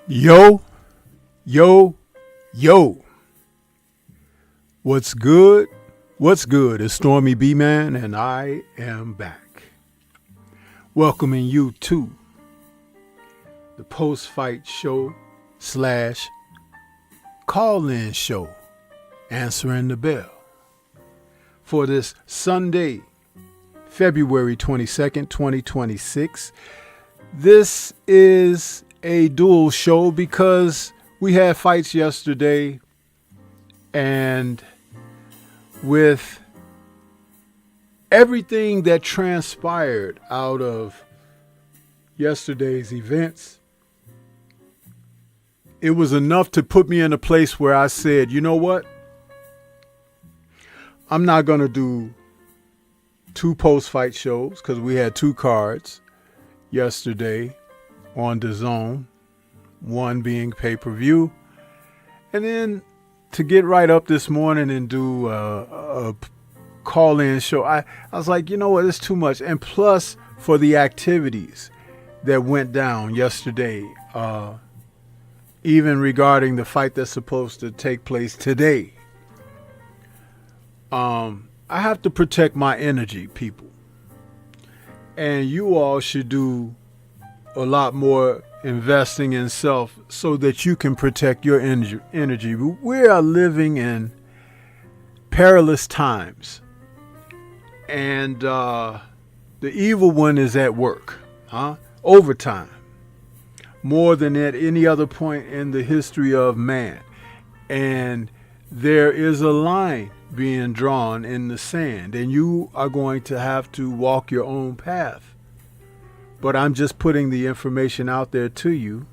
Yo, yo, yo. What's good? What's good? It's Stormybman, and I am back. Welcoming you to the post-fight show / call-in show, Answering the Bell, for this Sunday, February 22nd, 2026. This is a dual show because we had fights yesterday, and with everything that transpired out of yesterday's events, it was enough to put me in a place where I said, you know what? I'm not going to do two post-fight shows because we had two cards yesterday on Dazn, one being pay-per-view. And then to get right up this morning and do a call-in show, I was like, you know what, it's too much. And plus, for the activities that went down yesterday, even regarding the fight that's supposed to take place today, I have to protect my energy, people. And you all should do a lot more investing in self so that you can protect your energy. We are living in perilous times, and the evil one is at work, overtime, more than at any other point in the history of man. And there is a line being drawn in the sand, and you are going to have to walk your own path. But I'm just putting the information out there to you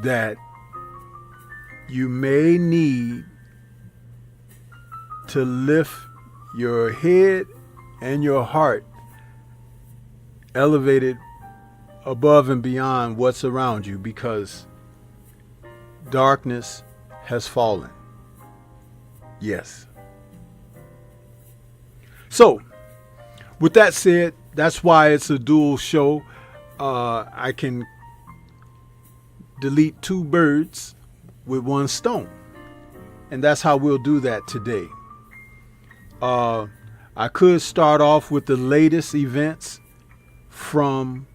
that you may need to lift your head and your heart elevated above and beyond what's around you, because darkness has fallen. Yes. So, with that said, that's why it's a dual show. I can delete two birds with one stone. And that's how we'll do that today. I could start off with the latest events from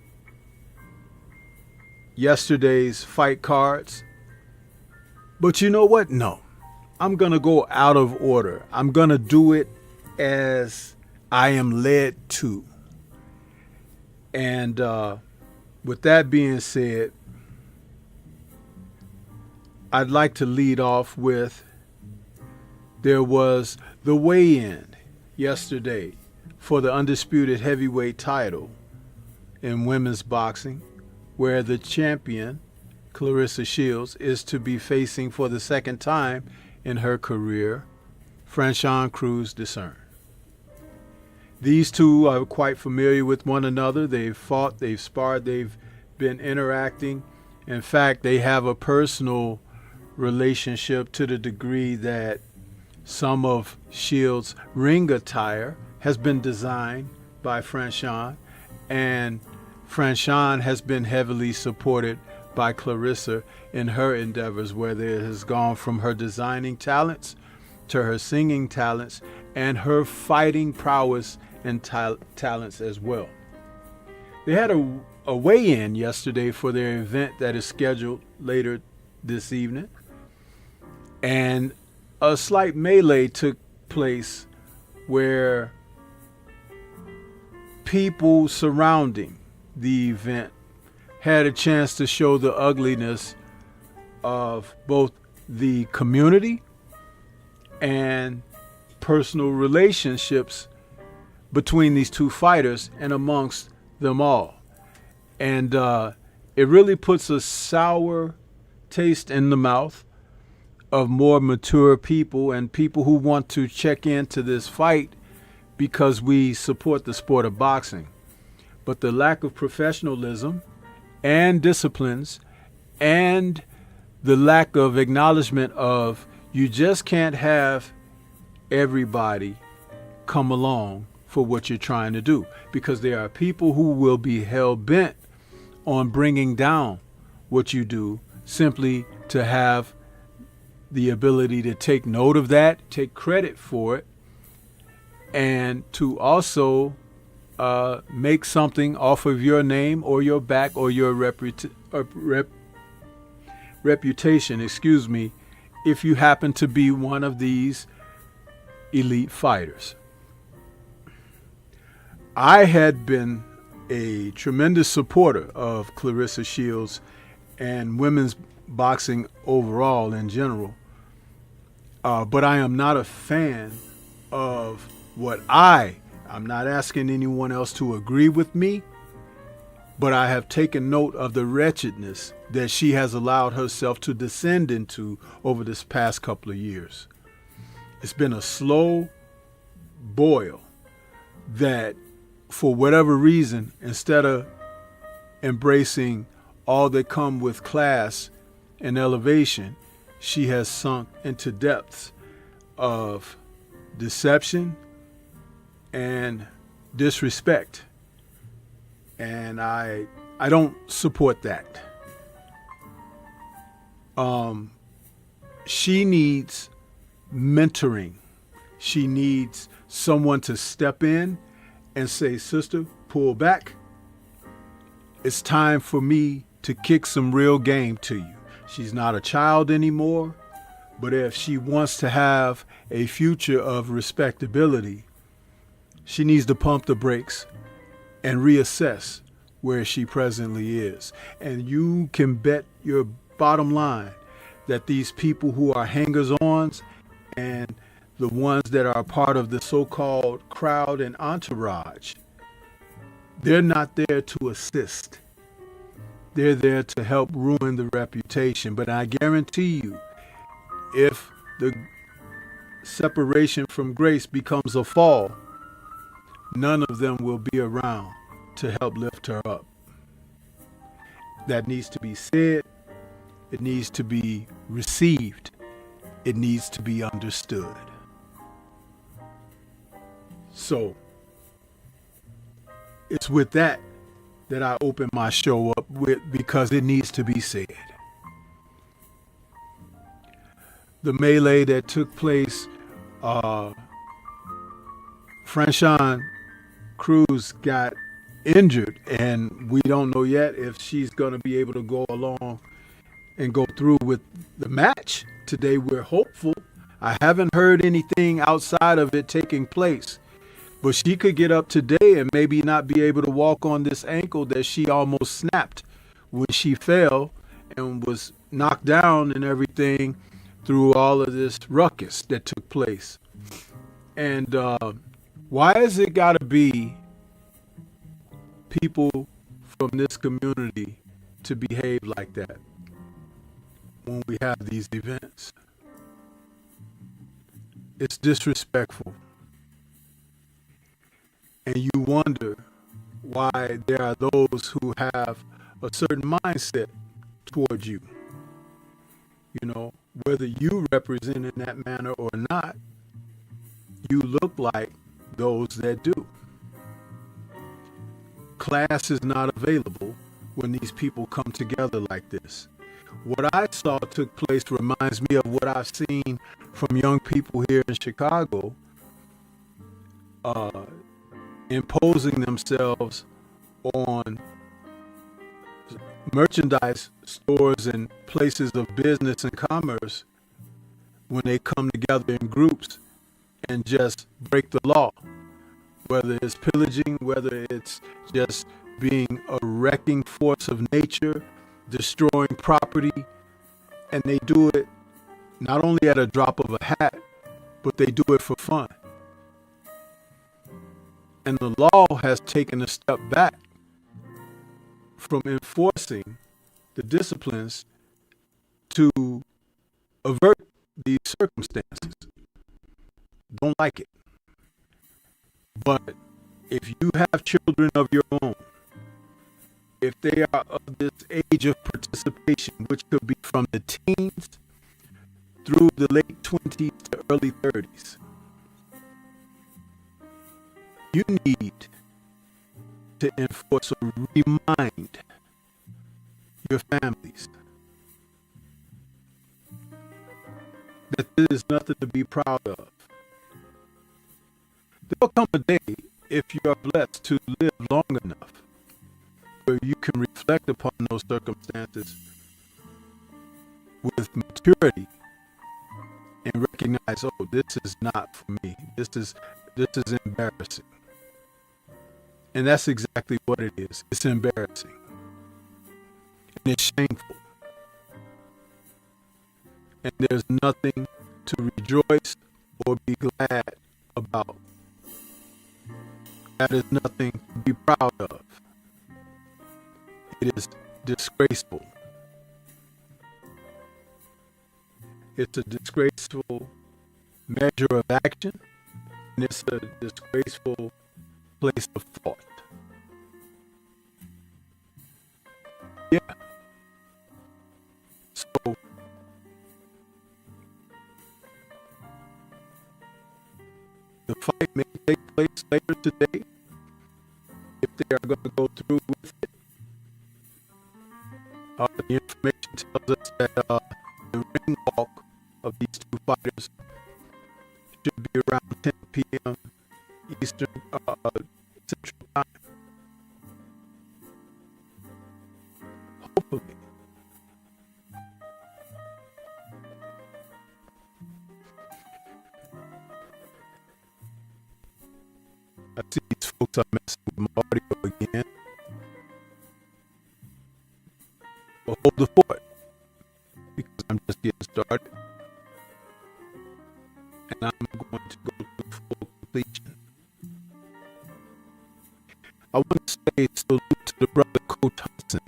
yesterday's fight cards. But you know what? No. I'm going to go out of order. I'm going to do it as I am led to. And with that being said, I'd like to lead off with, there was the weigh-in yesterday for the undisputed heavyweight title in women's boxing, where the champion, Claressa Shields, is to be facing for the second time in her career, Franchon Cruz Dazn. These two are quite familiar with one another. They've fought, they've sparred, they've been interacting. In fact, they have a personal relationship to the degree that some of Shields' ring attire has been designed by Franchon, and Franchon has been heavily supported by Claressa in her endeavors, where it has gone from her designing talents to her singing talents and her fighting prowess and talents as well. They had a weigh-in yesterday for their event that is scheduled later this evening, and a slight melee took place where people surrounding the event had a chance to show the ugliness of both the community and personal relationships between these two fighters and amongst them all. And it really puts a sour taste in the mouth of more mature people and people who want to check into this fight because we support the sport of boxing. But the lack of professionalism and disciplines and the lack of acknowledgement of, you just can't have everybody come along for what you're trying to do, because there are people who will be hell-bent on bringing down what you do simply to have the ability to take note of that, take credit for it, and to also make something off of your name or your back or your reputation, if you happen to be one of these elite fighters. I had been a tremendous supporter of Claressa Shields and women's boxing overall in general, but I am not a fan of what I'm not asking anyone else to agree with me, but I have taken note of the wretchedness that she has allowed herself to descend into over this past couple of years. It's been a slow boil that, for whatever reason, instead of embracing all that come with class and elevation, she has sunk into depths of deception and disrespect. And I don't support that. She needs mentoring. She needs someone to step in and say, sister, pull back. It's time for me to kick some real game to you. She's not a child anymore, but if she wants to have a future of respectability, she needs to pump the brakes and reassess where she presently is. And you can bet your bottom line that these people who are hangers-ons and the ones that are part of the so-called crowd and entourage, they're not there to assist. They're there to help ruin the reputation. But I guarantee you, if the separation from grace becomes a fall, none of them will be around to help lift her up. That needs to be said. It needs to be received. It needs to be understood. So, it's with that I open my show up with, because it needs to be said. The melee that took place, Franchon Cruz got injured, and we don't know yet if she's going to be able to go along and go through with the match. Today we're hopeful. I haven't heard anything outside of it taking place, but she could get up today and maybe not be able to walk on this ankle that she almost snapped when she fell and was knocked down and everything through all of this ruckus that took place. And why has it got to be people from this community to behave like that when we have these events? It's disrespectful. And you wonder why there are those who have a certain mindset towards you. You know, whether you represent in that manner or not, you look like those that do. Class is not available when these people come together like this. What I saw took place reminds me of what I've seen from young people here in Chicago, imposing themselves on merchandise stores and places of business and commerce when they come together in groups and just break the law, whether it's pillaging, whether it's just being a wrecking force of nature, destroying property. And they do it not only at a drop of a hat, but they do it for fun. And the law has taken a step back from enforcing the disciplines to avert these circumstances. Don't like it. But if you have children of your own, if they are of this age of participation, which could be from the teens through the late 20s to early 30s, you need to enforce or remind your families that there is nothing to be proud of. There'll come a day, if you are blessed to live long enough, where you can reflect upon those circumstances with maturity and recognize, oh, this is not for me. This is embarrassing. And that's exactly what it is. It's embarrassing. And it's shameful. And there's nothing to rejoice or be glad about. That is nothing to be proud of. It is disgraceful. It's a disgraceful measure of action, and it's a disgraceful place of thought. Yeah. So, the fight may take place later today if they are going to go through with it. The information tells us that the ring walk of these two fighters should be around 10 p.m. Eastern Central Time. Hopefully. I see these folks are messing with my audio again. But hold the fort, because I'm just getting started. And I'm going to go to full completion. I want to say salute to the brother Coach Hudson,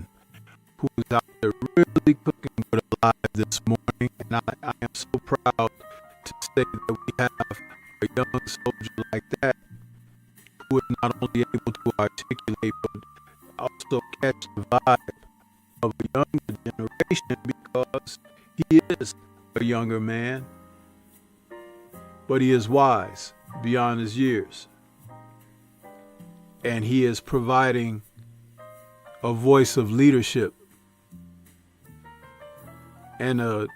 was not only able to articulate, but also catch the vibe of a younger generation because he is a younger man, but he is wise beyond his years. And he is providing a voice of leadership and a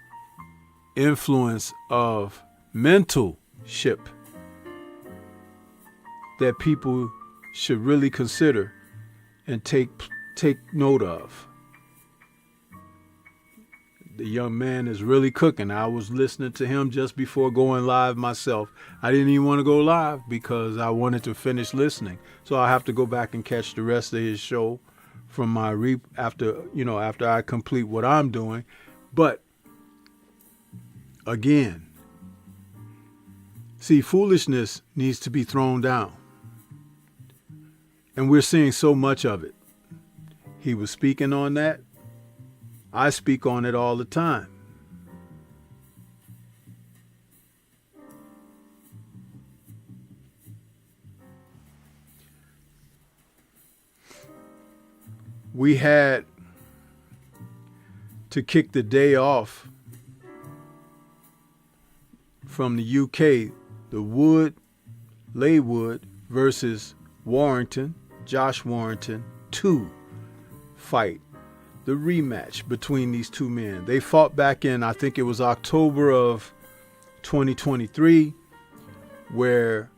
influence of mentorship that people should really consider and take note of. The young man is really cooking. I was listening to him just before going live myself. I didn't even want to go live because I wanted to finish listening. So I have to go back and catch the rest of his show from my after I complete what I'm doing. But again, see, foolishness needs to be thrown down. And we're seeing so much of it. He was speaking on that. I speak on it all the time. We had to kick the day off from the UK, the Leywood versus Warrington, Josh Warrington 2 fight. The rematch between these two men. They fought back in, I think it was October of 2023, where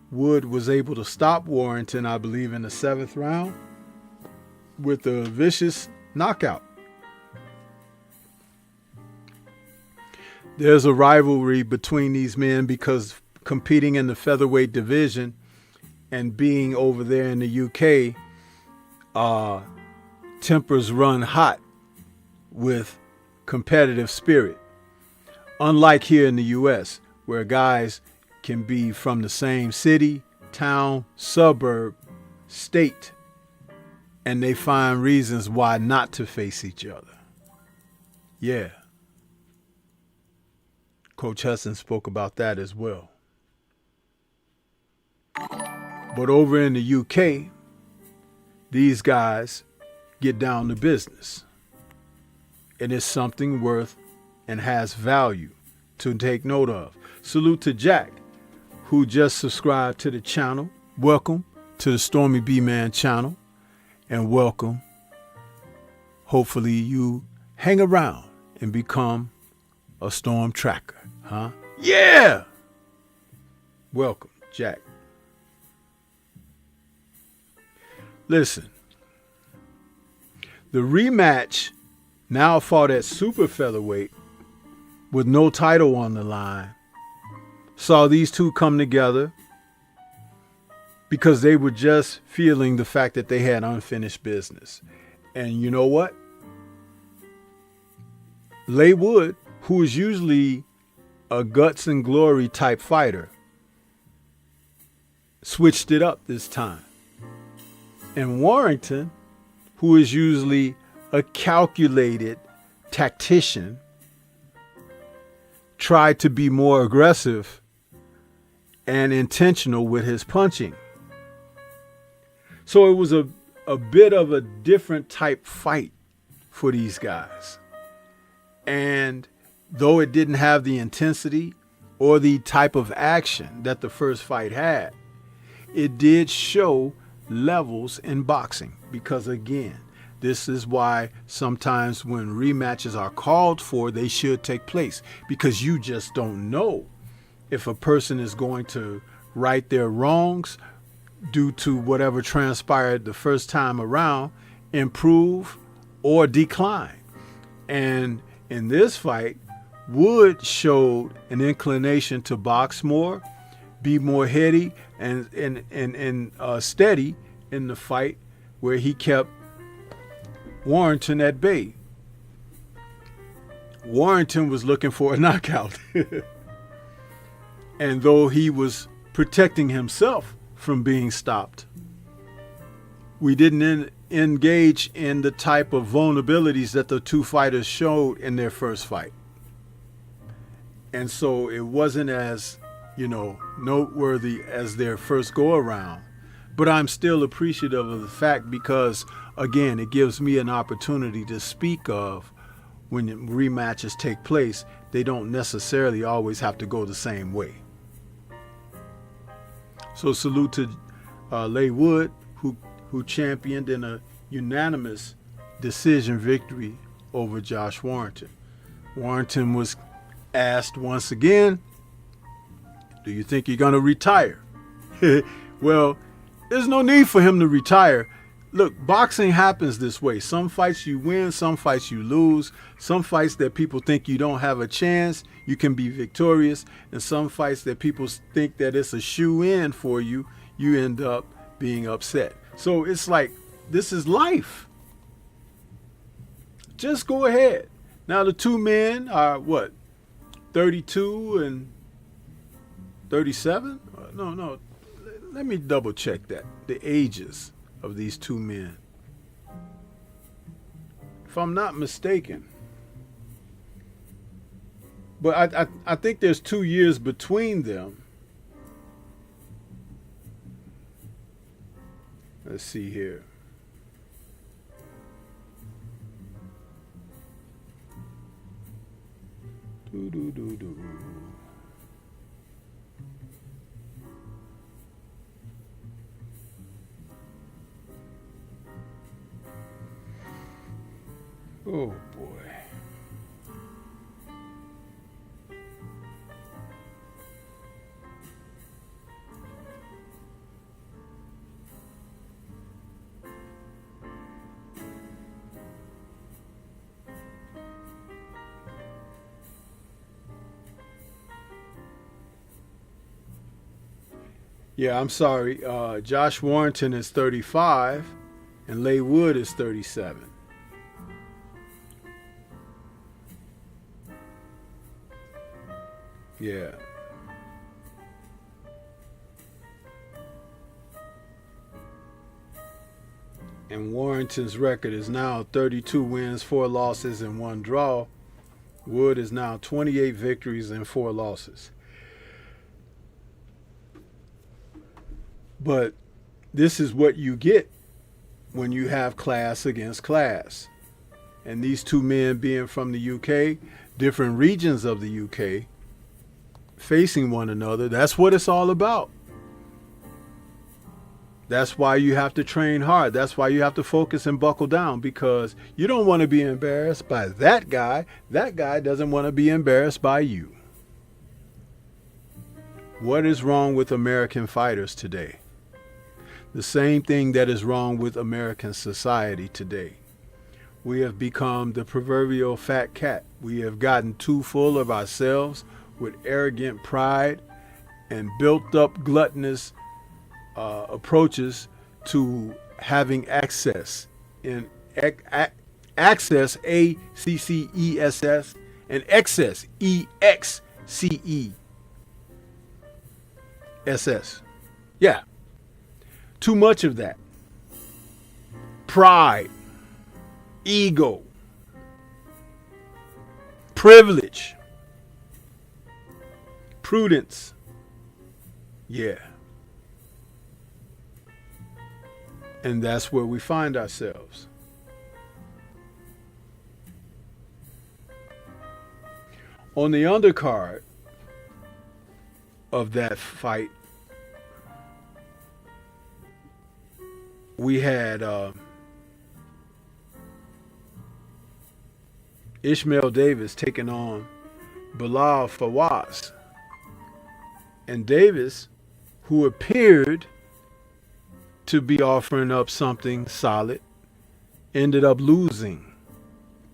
Wood was able to stop Warrington, I believe, in the 7th round with a vicious knockout. There's a rivalry between these men because competing in the featherweight division and being over there in the UK, tempers run hot with competitive spirit. Unlike here in the US, where guys can be from the same city, town, suburb, state, and they find reasons why not to face each other. Yeah. Coach Hudson spoke about that as well. But over in the UK, these guys get down to business. And it's something worth and has value to take note of. Salute to Jack, who just subscribed to the channel. Welcome to the Stormybman channel. And welcome. Hopefully you hang around and become a storm tracker. Huh? Yeah! Welcome, Jack. Listen. The rematch, now fought at super featherweight with no title on the line, saw these two come together because they were just feeling the fact that they had unfinished business. And you know what? Leywood, who is usually a guts and glory type fighter, switched it up this time. And Warrington, who is usually a calculated tactician, tried to be more aggressive and intentional with his punching. So it was a bit of a different type fight for these guys. And though it didn't have the intensity or the type of action that the first fight had, it did show levels in boxing. Because again, this is why sometimes when rematches are called for, they should take place, because you just don't know if a person is going to right their wrongs due to whatever transpired the first time around, improve or decline. And in this fight, Wood showed an inclination to box more, be more heady and steady in the fight, where he kept Warrington at bay. Warrington was looking for a knockout. And though he was protecting himself from being stopped, we didn't engage in the type of vulnerabilities that the two fighters showed in their first fight. And so it wasn't as, noteworthy as their first go around. But I'm still appreciative of the fact because, again, it gives me an opportunity to speak of when rematches take place. They don't necessarily always have to go the same way. So salute to Leigh Wood, who championed in a unanimous decision victory over Josh Warrington. Warrington was asked once again, do you think you're going to retire? Well, there's no need for him to retire. Look, boxing happens this way. Some fights you win, some fights you lose. Some fights that people think you don't have a chance, you can be victorious. And some fights that people think that it's a shoe-in for you, you end up being upset. So it's like, this is life. Just go ahead. Now the two men are what? 32 and 37? No. Let me double check that. The ages of these two men. If I'm not mistaken. But I think there's 2 years between them. Let's see here. Do. Oh boy. Yeah, I'm sorry. Josh Warrington is 35 and Leigh Wood is 37. Yeah. And Warrington's record is now 32 wins, 4 losses, and 1 draw. Wood is now 28 victories and 4 losses. But this is what you get when you have class against class. And these two men being from the UK, different regions of the UK, facing one another, that's what it's all about. That's why you have to train hard. That's why you have to focus and buckle down, because you don't want to be embarrassed by that guy. That guy doesn't want to be embarrassed by you. What is wrong with American fighters today? The same thing that is wrong with American society today. We have become the proverbial fat cat. We have gotten too full of ourselves with arrogant pride and built up gluttonous approaches to having access. And access, ACCESS, and excess, EXCESS. Yeah. Too much of that. Pride, ego, privilege, prudence. Yeah. And that's where we find ourselves. On the undercard of that fight, we had Ishmael Davis taking on Bilal Fawaz. And Davis, who appeared to be offering up something solid, ended up losing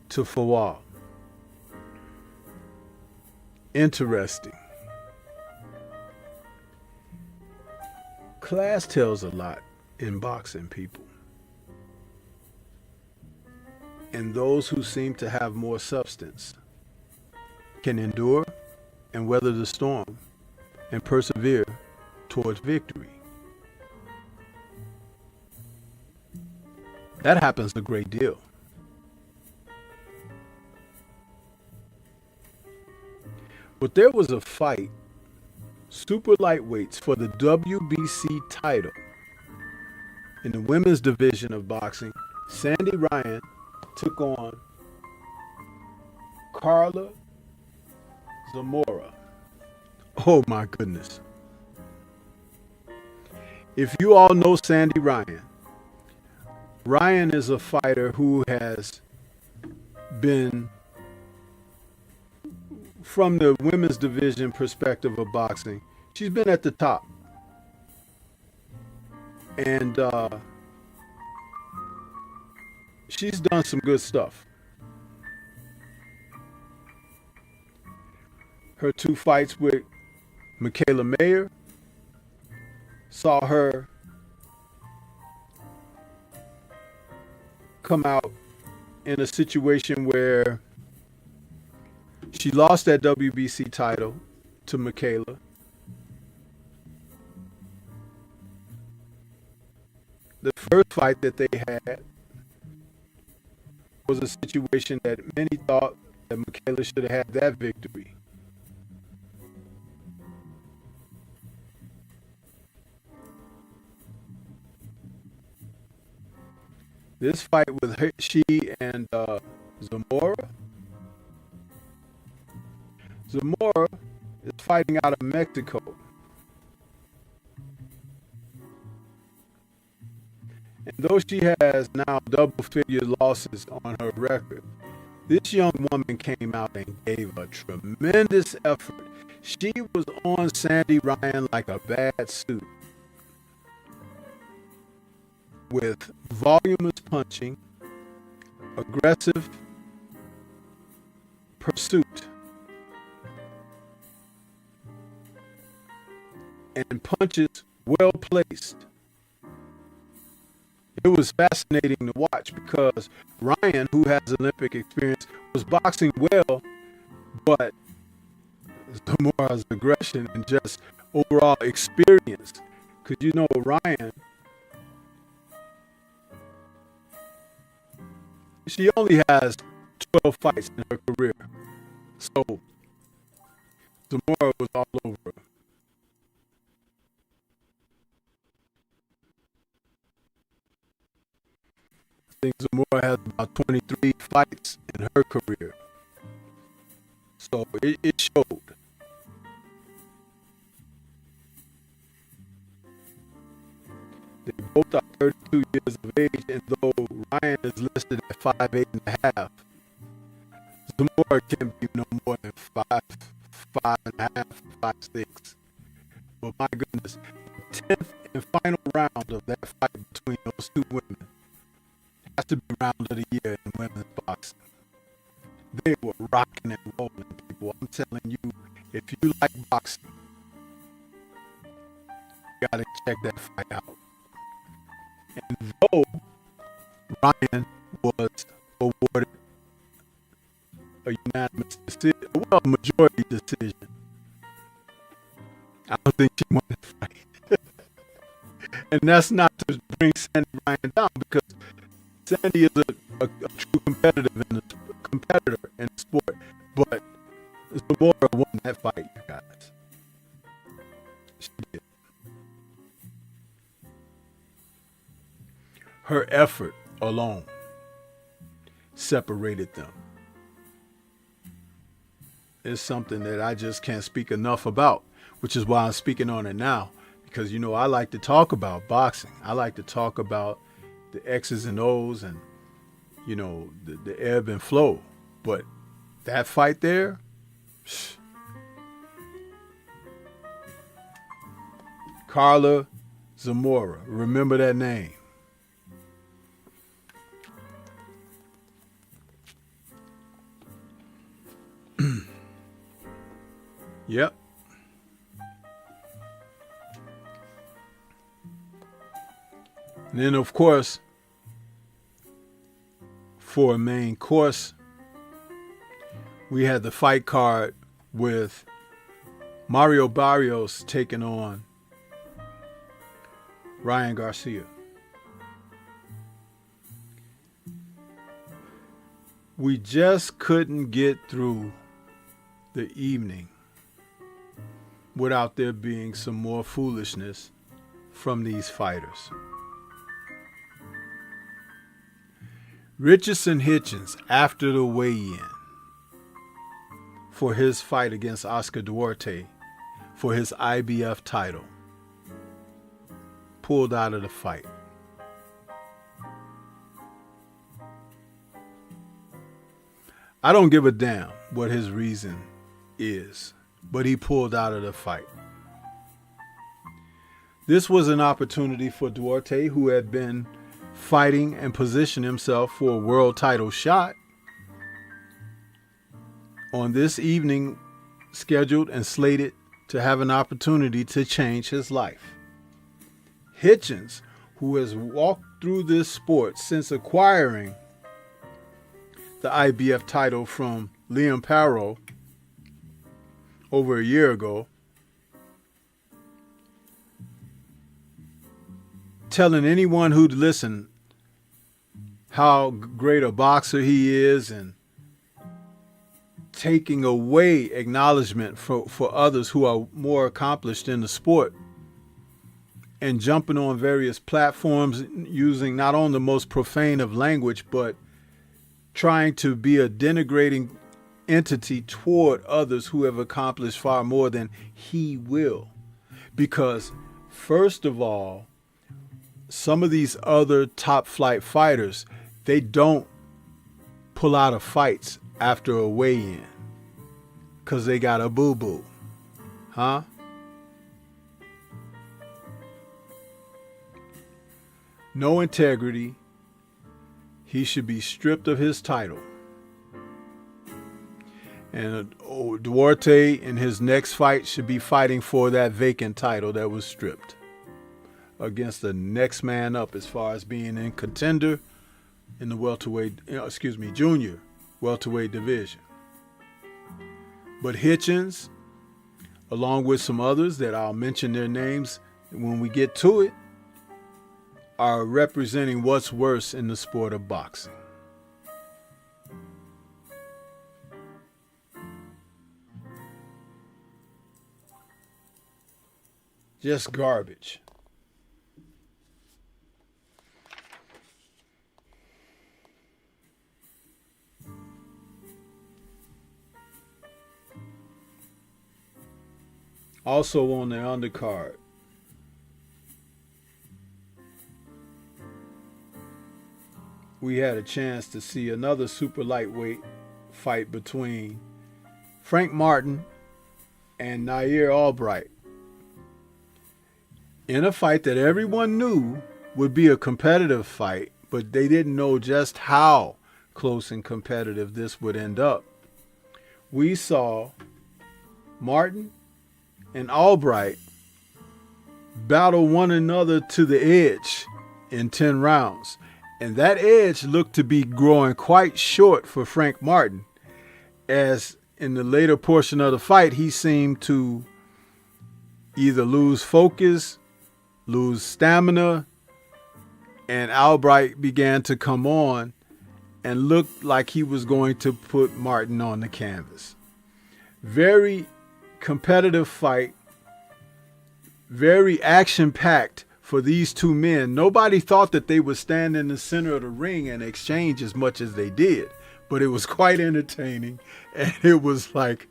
to Fawaz. Interesting. Class tells a lot in boxing, people. And those who seem to have more substance can endure and weather the storm and persevere towards victory. That happens a great deal. But there was a fight, super lightweights for the WBC title, In the women's division of boxing, Sandy Ryan took on Carla Zamora. Oh my goodness. If you all know Sandy Ryan, Ryan is a fighter who has been, from the women's division perspective of boxing, she's been at the top. And she's done some good stuff. Her 2 fights with Michaela Mayer saw her come out in a situation where she lost that WBC title to Michaela. The first fight that they had was a situation that many thought that Michaela should have had that victory. This fight with her, she and Zamora. Zamora is fighting out of Mexico. And though she has now double-figure losses on her record, this young woman came out and gave a tremendous effort. She was on Sandy Ryan like a bad suit, with voluminous punching, aggressive pursuit, and punches well placed. It was fascinating to watch because Ryan, who has Olympic experience, was boxing well, but Zamora's aggression and just overall experience, because you know Ryan, she only has 12 fights in her career. So Zamora was all over her. I think Zamora has about 23 fights in her career. So it showed. They both are 32 years of age, and though Ryan is listed at 5'8.5", Zamora can be no more than 5'5.5", 5'6". But my goodness, the 10th and final round of that fight between those two women has to be round of the year in women's boxing. They were rocking and rolling, people. I'm telling you, if you like boxing, you gotta check that fight out. And though Ryan was awarded a unanimous decision, well, majority decision, I don't think she won that fight. And that's not to bring Sandy Ryan down, because Sandy is a true competitor in the sport, but Zamora won that fight, you guys. She did. Her effort alone separated them. It's something that I just can't speak enough about, which is why I'm speaking on it now, because, you know, I like to talk about boxing. I like to talk about the X's and O's and, you know, the ebb and flow. But that fight there, Carla Zamora, remember that name. Yep. And then, of course, for a main course, we had the fight card with Mario Barrios taking on Ryan Garcia. We just couldn't get through the evening without there being some more foolishness from these fighters. Richardson Hitchens, after the weigh-in for his fight against Oscar Duarte for his IBF title, pulled out of the fight. I don't give a damn what his reason is, but he pulled out of the fight. This was an opportunity for Duarte, who had been fighting and positioning himself for a world title shot, on this evening scheduled and slated to have an opportunity to change his life. Hitchens, who has walked through this sport since acquiring the IBF title from Liam Parrow over a year ago, telling anyone who'd listen how great a boxer he is and taking away acknowledgement for others who are more accomplished in the sport, and jumping on various platforms using not only the most profane of language, but trying to be a denigrating entity toward others who have accomplished far more than he will. Because first of all, some of these other top flight fighters, they don't pull out of fights after a weigh-in because they got a boo-boo. Huh? No integrity. He should be stripped of his title. And Duarte in his next fight should be fighting for that vacant title that was stripped against the next man up as far as being in contender in the junior welterweight division. But Hitchens, along with some others that I'll mention their names when we get to it, are representing what's worse in the sport of boxing. Just garbage. Also on the undercard, we had a chance to see another super lightweight fight between Frank Martin and Nair Albright, in a fight that everyone knew would be a competitive fight, but they didn't know just how close and competitive this would end up. We saw Martin and Albright battle one another to the edge in 10 rounds. And that edge looked to be growing quite short for Frank Martin, as in the later portion of the fight, he seemed to either lose focus, lose stamina, and Albright began to come on and looked like he was going to put Martin on the canvas. Very competitive fight, very action-packed for these two men. Nobody thought that they would stand in the center of the ring and exchange as much as they did, but it was quite entertaining, and it was like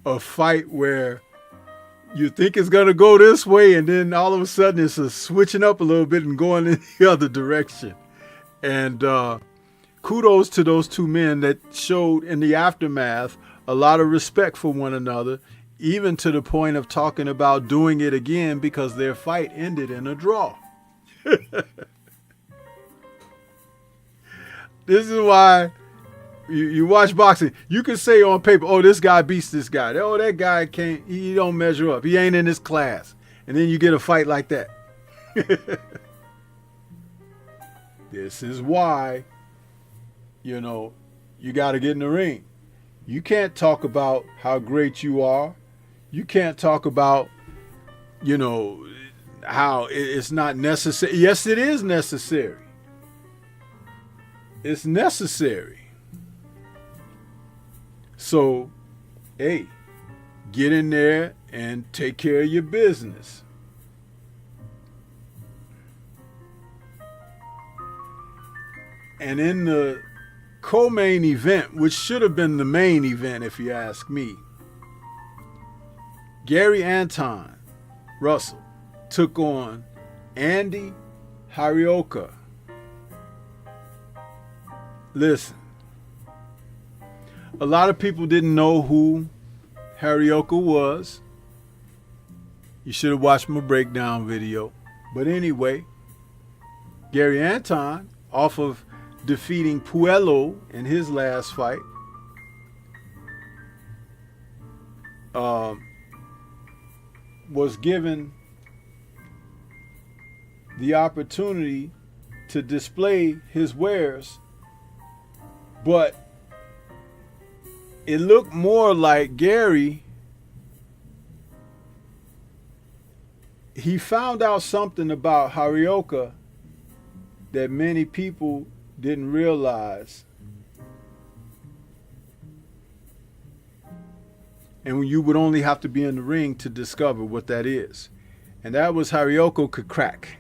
a fight where you think it's going to go this way, and then all of a sudden it's a switching up a little bit and going in the other direction. And kudos to those two men that showed in the aftermath a lot of respect for one another, even to the point of talking about doing it again because their fight ended in a draw. This is why you watch boxing. You can say on paper, oh, this guy beats this guy. Oh, that guy can't, he don't measure up. He ain't in this class. And then you get a fight like that. This is why, you got to get in the ring. You can't talk about how great you are. You can't talk about, how it's not necessary. Yes, it is necessary. It's necessary. So, hey, get in there and take care of your business. And in the co-main event, which should have been the main event if you ask me, Gary Anton Russell took on Andy Harioka. Listen, a lot of people didn't know who Harioka was. You should have watched my breakdown video. But anyway, Gary Anton, off of defeating Puello in his last fight, was given the opportunity to display his wares, but it looked more like Gary, he found out something about Harioka that many people didn't realize. And you would only have to be in the ring to discover what that is. And that was Harioka could crack.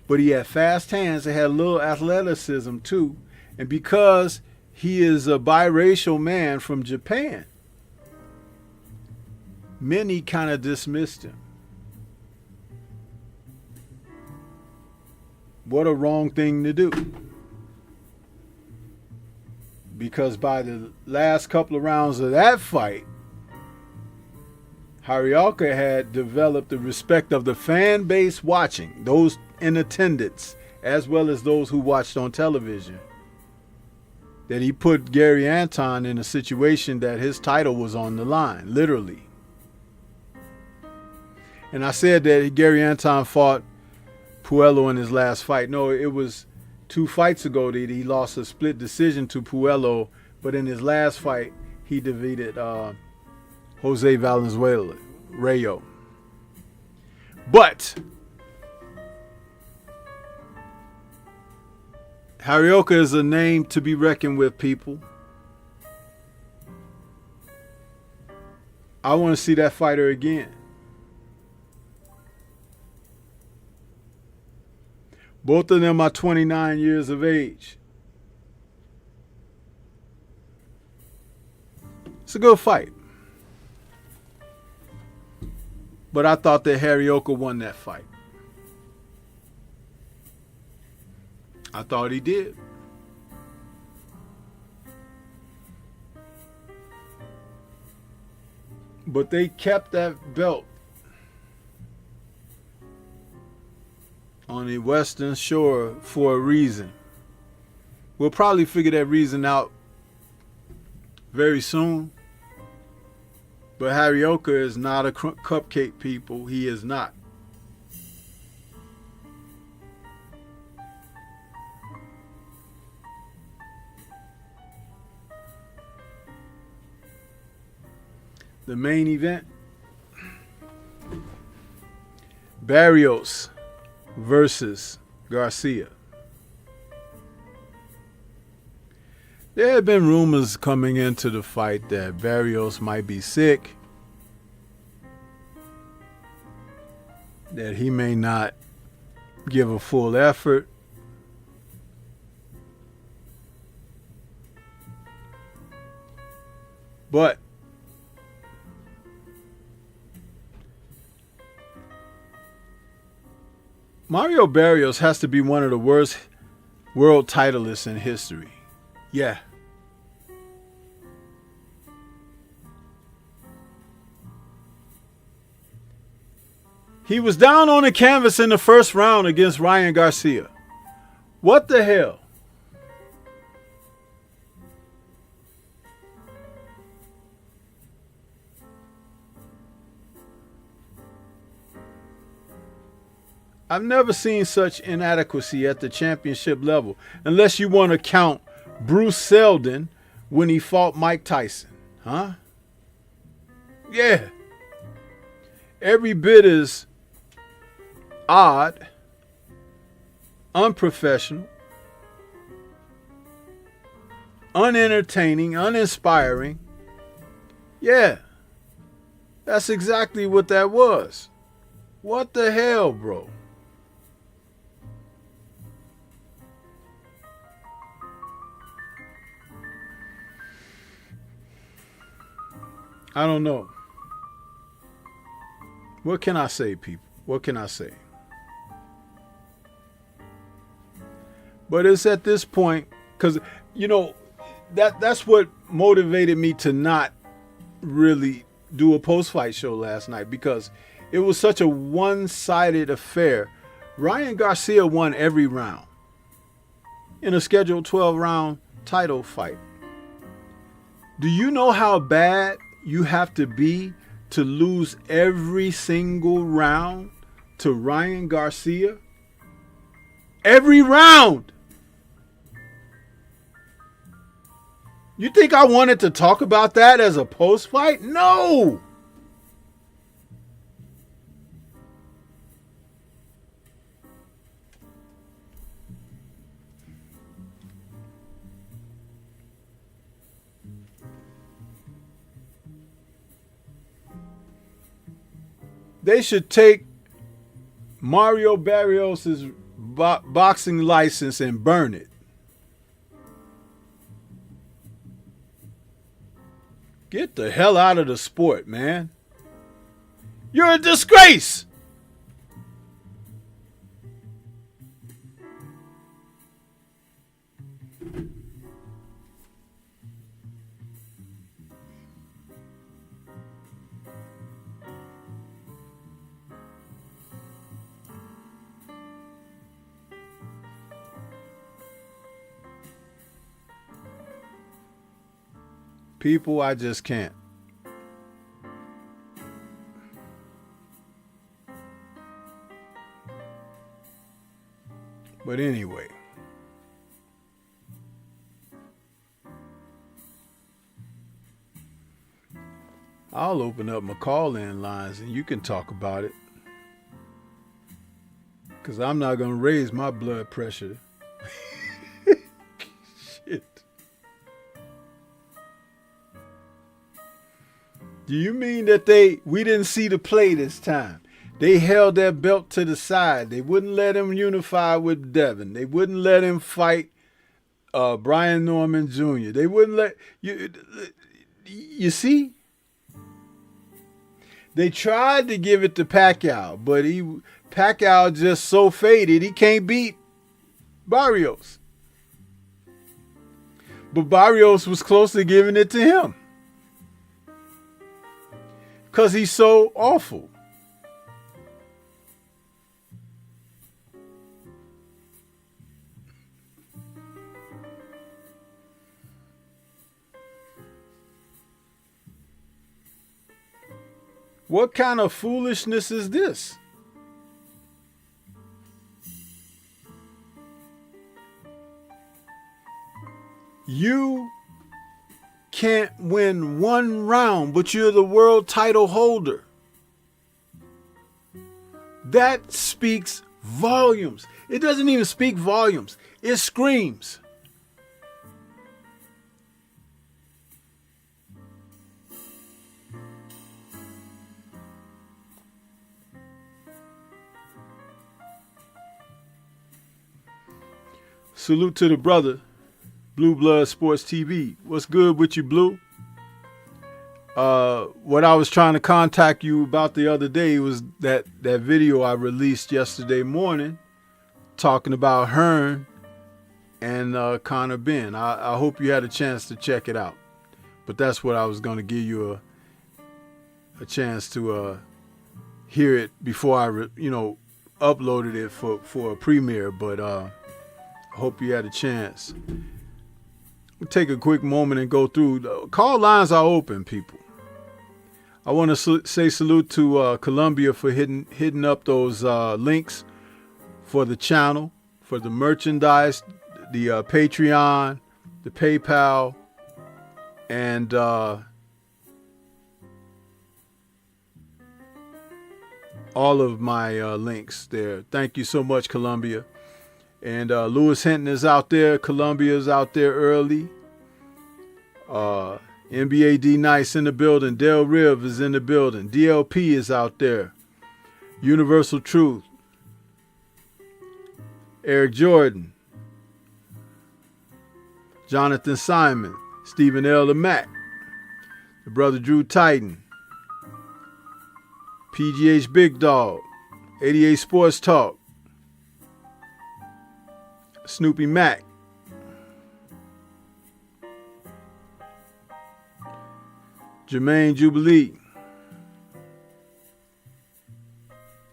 But he had fast hands and had a little athleticism too. And because he is a biracial man from Japan, many kind of dismissed him. What a wrong thing to do. Because by the last couple of rounds of that fight, Harioka had developed the respect of the fan base watching, those in attendance, as well as those who watched on television, that he put Gary Anton in a situation that his title was on the line, literally. And I said that Gary Anton fought Puello in his last fight. No, it was 2 fights ago that he lost a split decision to Puello, but in his last fight, he defeated Jose Valenzuela, Rayo. But Harioka is a name to be reckoned with, people. I want to see that fighter again. Both of them are 29 years of age. It's a good fight. But I thought that Harioka won that fight. I thought he did. But they kept that belt on the Western Shore for a reason. We'll probably figure that reason out very soon. But Harioka is not a cupcake, people. He is not. The main event, Barrios versus Garcia. There had been rumors coming into the fight that Barrios might be sick, that he may not give a full effort. But Mario Barrios has to be one of the worst world titleists in history. Yeah. He was down on the canvas in the first round against Ryan Garcia. What the hell? I've never seen such inadequacy at the championship level, unless you want to count Bruce Seldon when he fought Mike Tyson. Huh? Yeah. Every bit as odd, unprofessional, unentertaining, uninspiring. Yeah. That's exactly what that was. What the hell, bro? I don't know. What can I say, people? What can I say? But it's at this point, because, you know, that's what motivated me to not really do a post-fight show last night, because it was such a one-sided affair. Ryan Garcia won every round in a scheduled 12-round title fight. Do you know how bad you have to be to lose every single round to Ryan Garcia? Every round! You think I wanted to talk about that as a post-fight? No! They should take Mario Barrios' boxing license and burn it. Get the hell out of the sport, man. You're a disgrace. People, I just can't. But anyway, I'll open up my call-in lines and you can talk about it. Because I'm not going to raise my blood pressure. Shit. Do you mean that we didn't see the play this time? They held their belt to the side. They wouldn't let him unify with Devin. They wouldn't let him fight Brian Norman Jr. They wouldn't let you. You see? They tried to give it to Pacquiao, but Pacquiao just so faded he can't beat Barrios. But Barrios was close to giving it to him. Because he's so awful. What kind of foolishness is this? You can't win one round, but you're the world title holder. That speaks volumes. It doesn't even speak volumes. It screams. Salute to the brother, Blue Blood Sports TV. What's good with you, Blue? What I was trying to contact you about the other day was that video I released yesterday morning talking about Hearn and Conor Benn. I hope you had a chance to check it out. But that's what I was going to give you a chance to hear it before I uploaded it for a premiere. But I hope you had a chance. We'll take a quick moment and go through. Call lines are open, people. I want to say salute to Columbia for hitting up those links for the channel, for the merchandise, the Patreon, the PayPal, and all of my links there. Thank you so much, Columbia. And Lewis Hinton is out there. Columbia is out there early. NBA D Nice in the building. Del Riv is in the building. DLP is out there. Universal Truth. Eric Jordan. Jonathan Simon. Stephen L. LeMac. the brother Drew Titan, PGH Big Dog, 88 Sports Talk, Snoopy Mac, Jermaine Jubilee,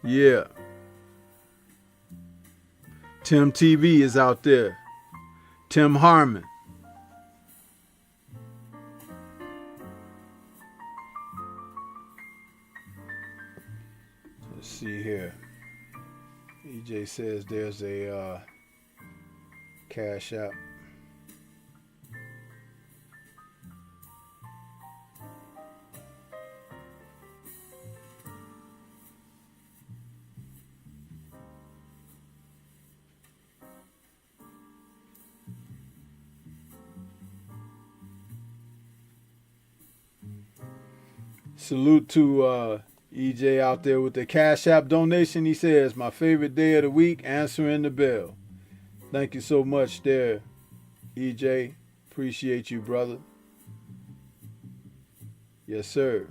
yeah, Tim TV is out there, Tim Harmon, let's see here, EJ says there's a Cash App. Salute to EJ out there with the Cash App donation. He says, my favorite day of the week, answering the bell. Thank you so much there, EJ. Appreciate you, brother. Yes, sir.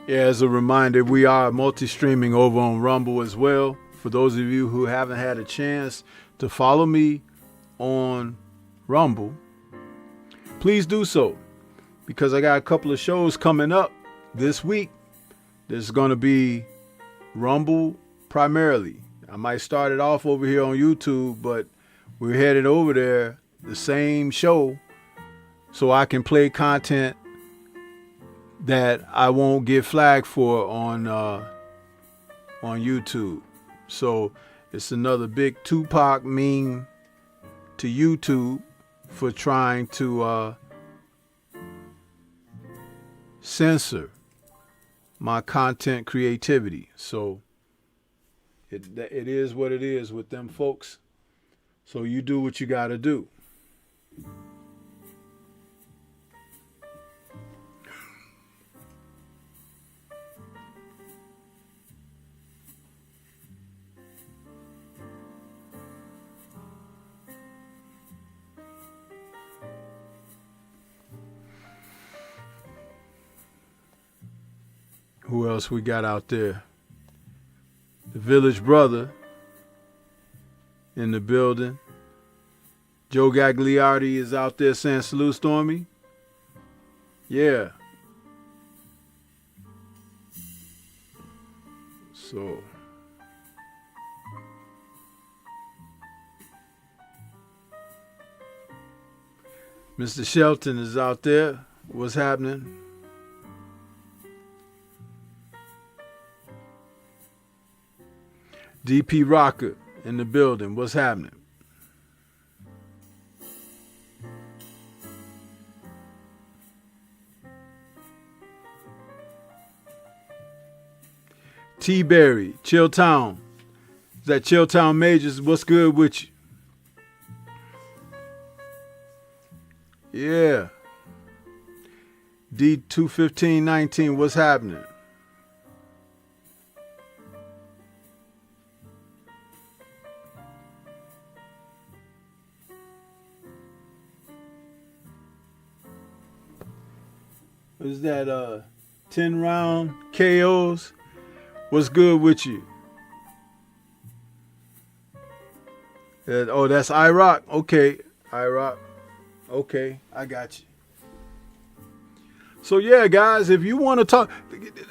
Yeah, as a reminder, we are multi-streaming over on Rumble as well. For those of you who haven't had a chance to follow me on Rumble, please do so, because I got a couple of shows coming up this week. There's going to be Rumble primarily. I might start it off over here on YouTube, but we're headed over there, the same show, so I can play content that I won't get flagged for on YouTube. So it's another big Tupac meme to YouTube for trying to censor my content creativity. So it is what it is with them folks. So you do what you got to do. Who else we got out there? The Village Brother in the building. Joe Gagliardi is out there saying salute, Stormy. Yeah. So. Mr. Shelton is out there. What's happening? DP Rocker in the building. What's happening? T-Berry, Chilltown. Is that Chilltown Majors? What's good with you? Yeah. D21519, what's happening? Is that 10 round KOs? What's good with you? Oh, that's IROC. Okay, IROC. Okay, I got you. So yeah, guys, if you want to talk,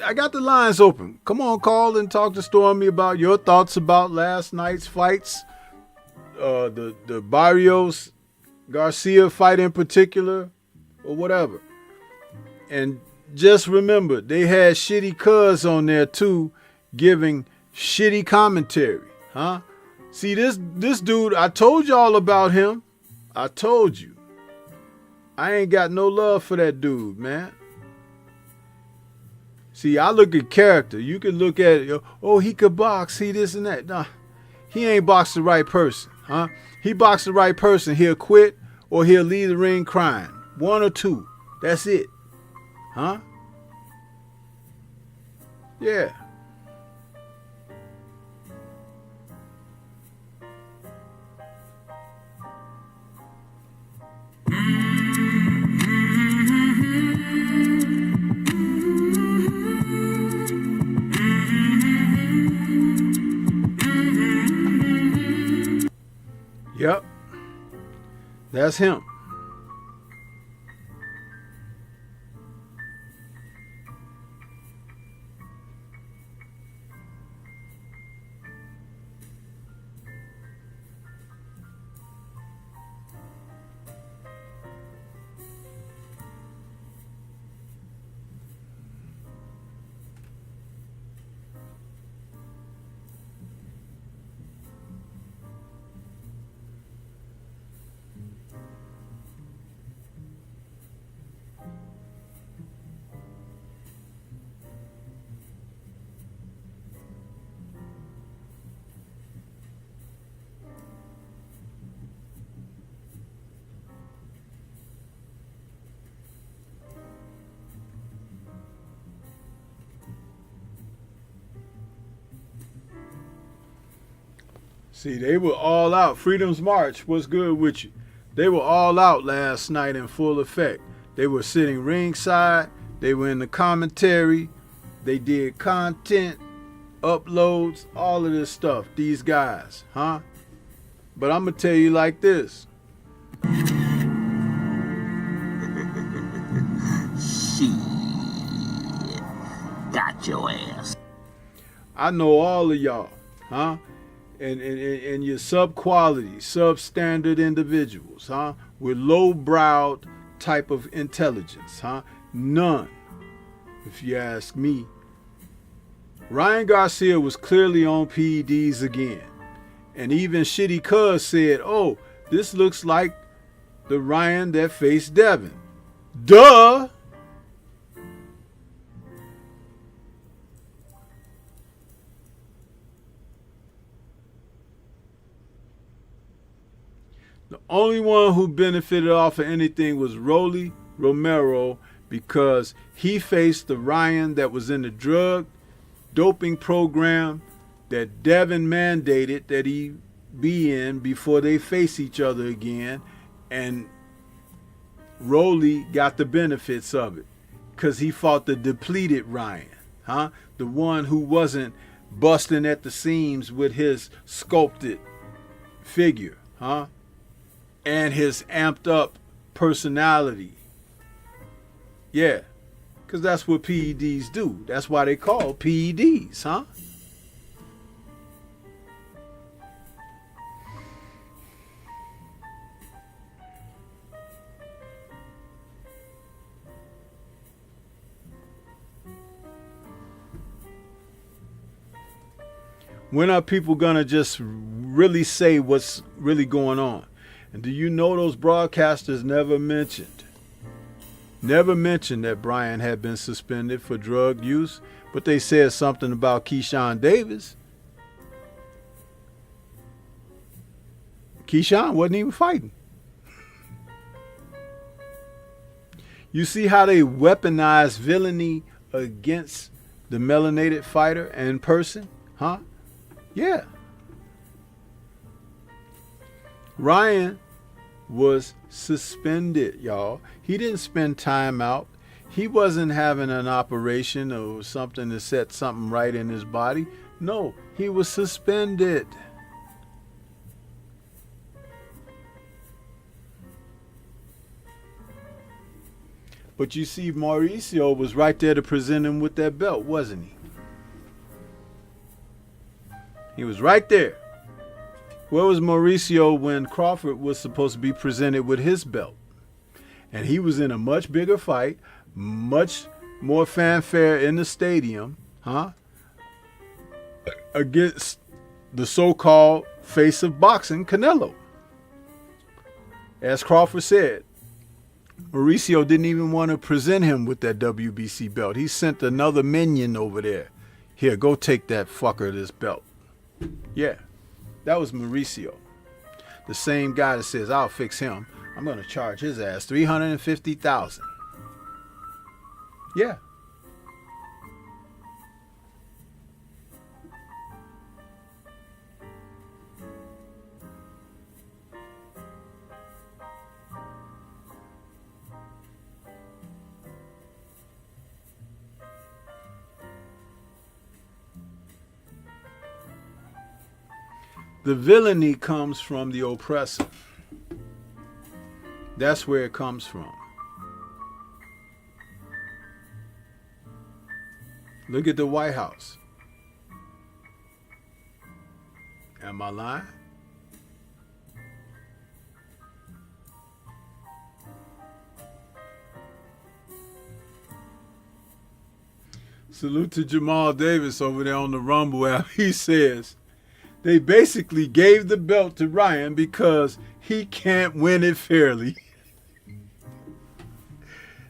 I got the lines open. Come on, call and talk to Stormy about your thoughts about last night's fights. The Barrios Garcia fight in particular, or whatever. And just remember, they had Shitty Cuz on there too, giving shitty commentary, huh? See, this dude, I told y'all about him. I told you. I ain't got no love for that dude, man. See, I look at character. You can look at it, oh, he could box, he this and that. Nah, he ain't boxed the right person, Huh? He boxed the right person, he'll quit or he'll leave the ring crying. One or two. That's it. Huh? Yeah. Yep. That's him. See, they were all out. Freedom's March, what's good with you? They were all out last night in full effect. They were sitting ringside. They were in the commentary. They did content, uploads, all of this stuff. These guys, huh? But I'm going to tell you like this. Shit. Got your ass. I know all of y'all, huh? And you're sub-quality, substandard individuals, huh? With low-browed type of intelligence, huh? None, if you ask me. Ryan Garcia was clearly on PEDs again. And even Shitty Cuz said, oh, this looks like the Ryan that faced Devin. Duh! The only one who benefited off of anything was Rolly Romero, because he faced the Ryan that was in the drug doping program that Devin mandated that he be in before they face each other again, and Rolly got the benefits of it because he fought the depleted Ryan, huh? The one who wasn't busting at the seams with his sculpted figure, huh? And his amped up personality. Yeah, because that's what PEDs do. That's why they call PEDs, huh? When are people gonna just really say what's really going on? And do you know those broadcasters never mentioned that Brian had been suspended for drug use, but they said something about Keyshawn Davis. Keyshawn wasn't even fighting. You see how they weaponize villainy against the melanated fighter in person, huh? Yeah. Ryan was suspended, y'all. He didn't spend time out. He wasn't having an operation or something to set something right in his body. No, he was suspended. But you see, Mauricio was right there to present him with that belt, wasn't he? He was right there. Where was Mauricio when Crawford was supposed to be presented with his belt? And he was in a much bigger fight, much more fanfare in the stadium, huh? Against the so-called face of boxing, Canelo. As Crawford said, Mauricio didn't even want to present him with that WBC belt. He sent another minion over there. Here, go take that fucker this belt. Yeah. That was Mauricio. The same guy that says, I'll fix him, I'm going to charge his ass $350,000. Yeah. The villainy comes from the oppressor. That's where it comes from. Look at the White House. Am I lying? Salute to Jamal Davis over there on the Rumble app. He says, they basically gave the belt to Ryan because he can't win it fairly.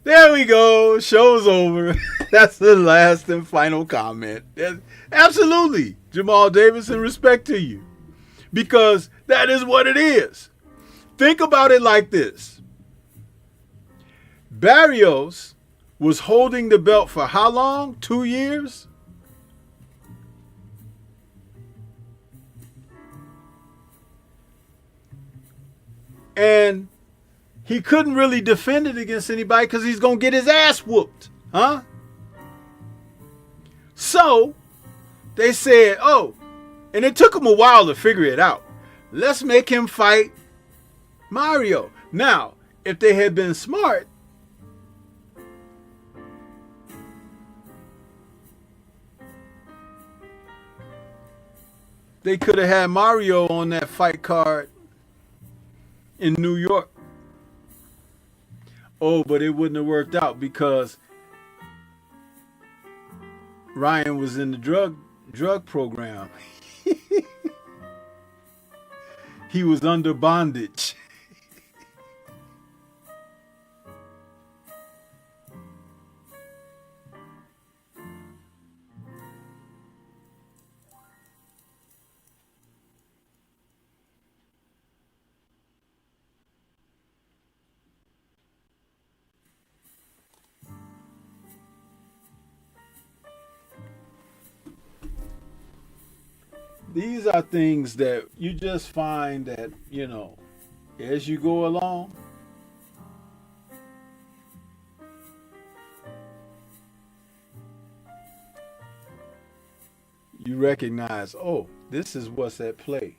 There we go. Show's over. That's the last and final comment. Absolutely, Jamal Davis, in respect to you. Because that is what it is. Think about it like this. Barrios was holding the belt for how long? 2 years? And he couldn't really defend it against anybody because he's going to get his ass whooped. Huh? So they said, oh, and it took him a while to figure it out. Let's make him fight Mario. Now, if they had been smart, they could have had Mario on that fight card in New York. Oh, but it wouldn't have worked out because Ryan was in the drug program. He was under bondage. These are things that you just find that, as you go along, you recognize, oh, this is what's at play.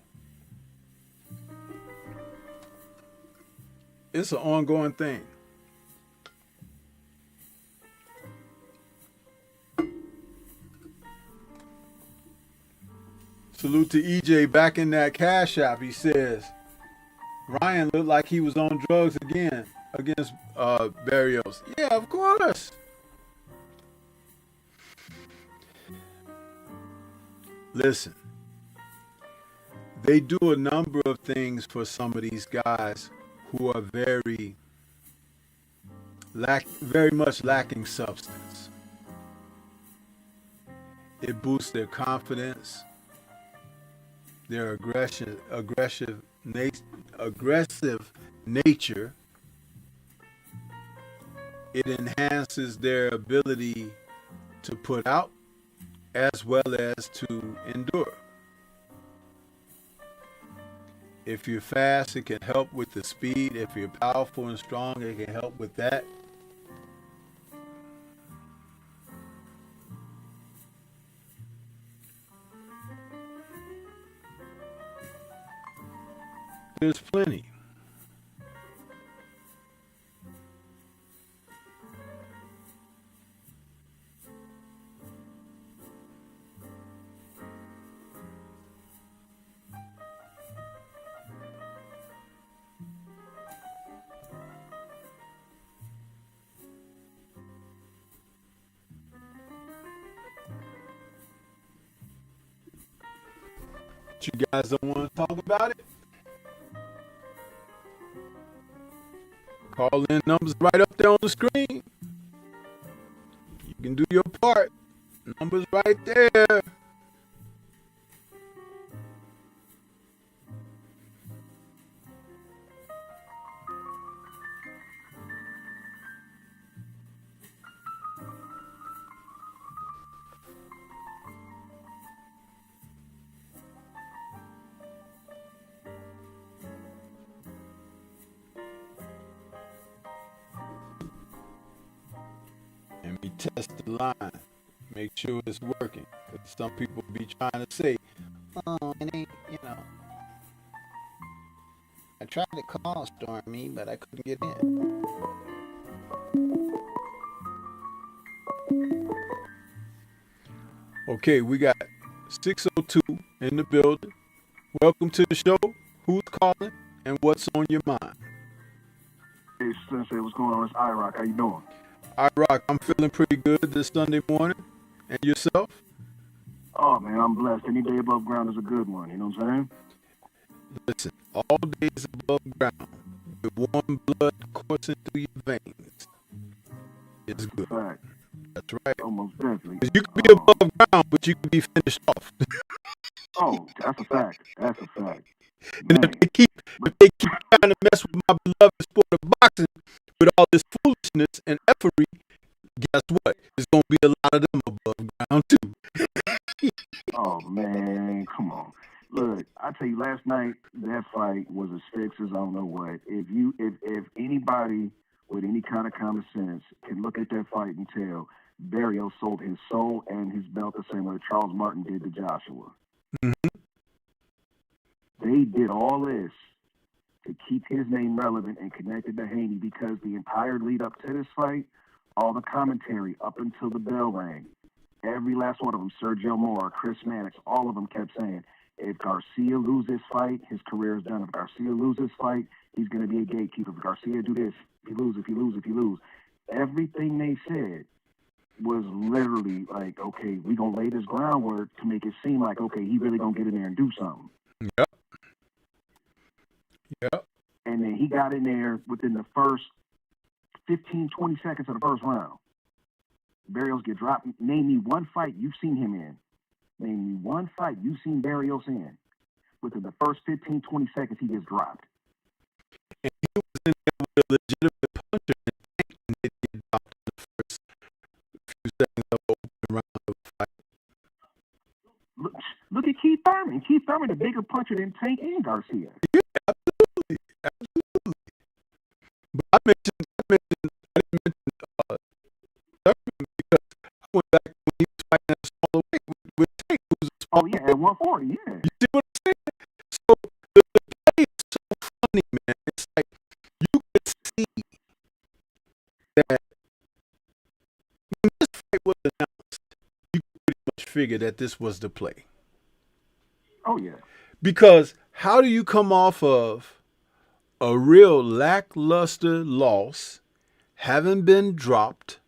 It's an ongoing thing. Salute to EJ back in that cash app. He says, Ryan looked like he was on drugs again against Barrios. Yeah, of course. Listen, they do a number of things for some of these guys who are very much lacking substance. It boosts their confidence, their aggressive nature. It enhances their ability to put out as well as to endure. If you're fast, it can help with the speed. If you're powerful and strong, it can help with that. There's plenty. But you guys don't want to talk about it? Call in numbers right up there on the screen. You can do your part. Numbers right there. test the line. Make sure it's working. 'Cause some people be trying to say, oh, it ain't, I tried to call Stormy, but I couldn't get in. Okay, we got 602 in the building. Welcome to the show. Who's calling and what's on your mind? Hey, Sensei, what's going on? It's iRock. How you doing? iRock, I'm feeling pretty good this Sunday morning. And yourself? Oh, man, I'm blessed. Any day above ground is a good one. You know what I'm saying? Listen, all days above ground, with warm blood coursing through your veins, is good. Fact. That's right. Almost definitely. 'Cause you could be above ground, but you could be finished off. Oh, that's a fact. That's a fact. And Man. if they keep trying to mess with my beloved sport of boxing with all this foolishness and effery, guess what? There's going to be a lot of them above ground too. Oh, man, come on. Look, I tell you, last night, that fight was as fixed as I don't know what. If anybody with any kind of common sense can look at that fight and tell Barrios sold his soul and his belt the same way Charles Martin did to Joshua. Mm-hmm. They did all this to keep his name relevant and connected to Haney because the entire lead up to this fight, all the commentary up until the bell rang, every last one of them, Sergio Moore, Chris Mannix, all of them kept saying, if Garcia loses this fight, his career is done. If Garcia loses this fight, he's going to be a gatekeeper. If Garcia do this, if he lose. Everything they said was literally like, okay, we going to lay this groundwork to make it seem like, okay, he really going to get in there and do something. Yep. And then he got in there within the first 15, 20 seconds of the first round. Barrios get dropped. Name me one fight you've seen him in. Name me one fight you've seen Barrios in. Within the first 15, 20 seconds, he gets dropped. And he was in there with a legitimate puncher and didn't get dropped in the first few seconds of the open round of the fight. Look at Keith Thurman. Keith Thurman, a bigger puncher than Tank and Garcia. Yeah, absolutely. But I didn't mention Thurman because I went back when he was fighting at a smaller weight with Tank, who's a small Oh, yeah, at 140, yeah. You see what I'm saying? So the play is so funny, man. It's like you could see that when this fight was announced, you could pretty much figure that this was the play. Oh, yeah. Because how do you come off of a real lackluster loss, having been dropped,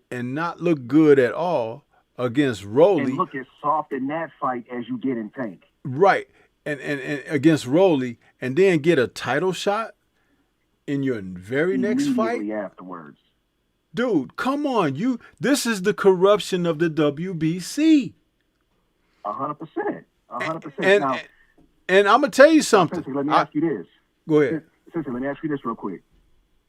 and not look good at all against Rolly? And look as soft in that fight as you did in Tank. Right. And against Rolly, and then get a title shot in your very next fight? Immediately afterwards. Dude, come on. This is the corruption of the WBC. 100%. 100%. And I'm going to tell you something. Sensei, let me ask you this. Go ahead. Sensei, let me ask you this real quick.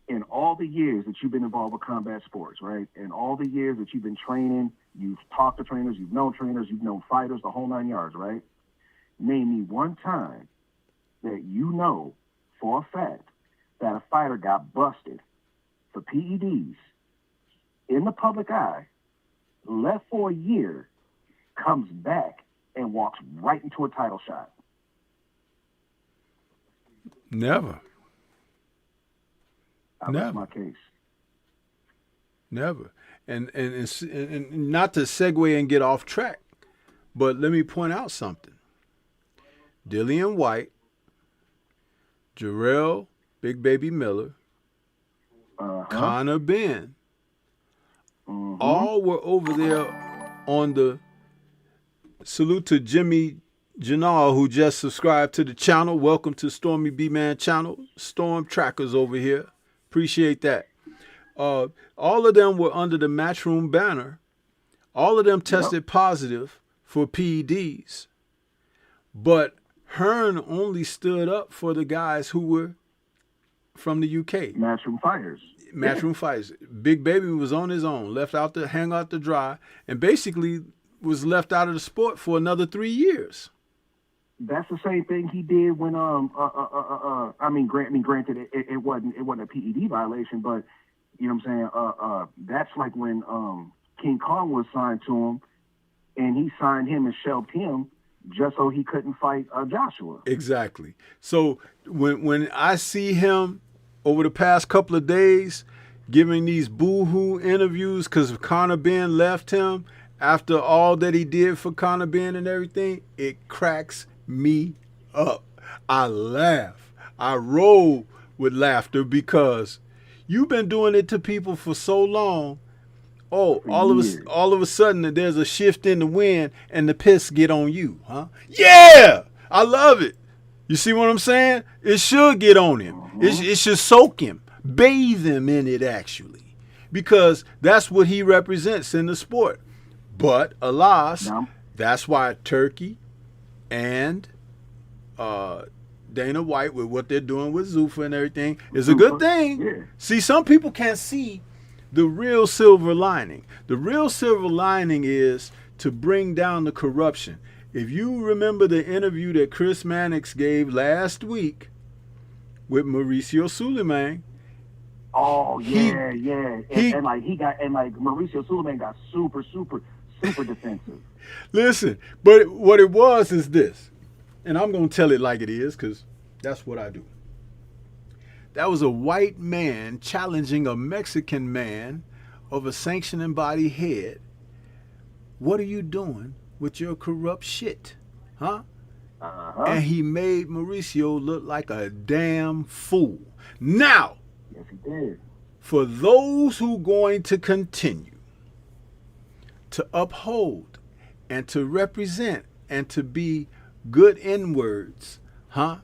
In all the years that you've been involved with combat sports, right? In all the years that you've been training, you've talked to trainers, you've known fighters, the whole 9 yards, right? Name me one time that you know for a fact that a fighter got busted for PEDs in the public eye, left for a year, comes back, and walks right into a title shot. Never. That's my case. Never. And not to segue and get off track, but let me point out something. Dillian White, Jarrell Big Baby Miller, Conor Ben, all were over there on the salute to Jimmy Janal, who just subscribed to the channel. Welcome to Stormybman channel. Storm Trackers over here. Appreciate that. All of them were under the Matchroom banner. All of them tested positive for PEDs. But Hearn only stood up for the guys who were from the UK. Matchroom fighters. Matchroom fighters. Big Baby was on his own, left out to hang out to dry, and basically was left out of the sport for another 3 years. That's the same thing he did when granted it wasn't a PED violation, but You know what I'm saying? That's like when King Kong was signed to him, and he signed him and shelved him just so he couldn't fight Joshua. Exactly. So when I see him over the past couple of days giving these boo-hoo interviews because Conor Ben left him after all that he did for Conor Ben and everything, it cracks me up. I laugh. I roll with laughter because you've been doing it to people for so long. Oh, all of a sudden there's a shift in the wind and the piss get on you, huh? Yeah, I love it. You see what I'm saying? It should get on him. It should soak him, bathe him in it actually, because that's what he represents in the sport. But alas, that's why Turkey and Dana White with what they're doing with Zuffa and everything is a good thing. Yeah. See, some people can't see the real silver lining. The real silver lining is to bring down the corruption. If you remember the interview that Chris Mannix gave last week with Mauricio Suleiman. Oh yeah, and Mauricio Suleiman got super defensive. Listen, but what it was is this, and I'm gonna tell it like it is because that's what I do. That was a white man challenging a Mexican man of a sanctioning body head. What are you doing with your corrupt shit? Huh? And he made Mauricio look like a damn fool. Now, yes, he did. For those who going to continue to uphold and to represent and to be good N-words, huh?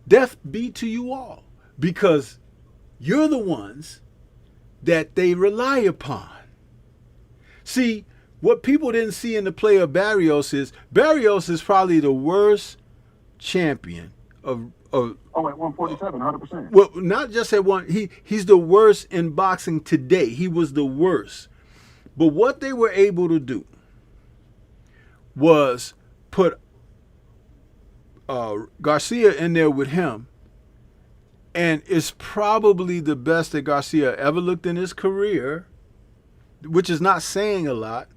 Death be to you all, because you're the ones that they rely upon. See, what people didn't see in the play of Barrios is probably the worst champion of at 147, 100%. Well, not just at one. He's the worst in boxing today. He was the worst. But what they were able to do was put Garcia in there with him, and it's probably the best that Garcia ever looked in his career, which is not saying a lot,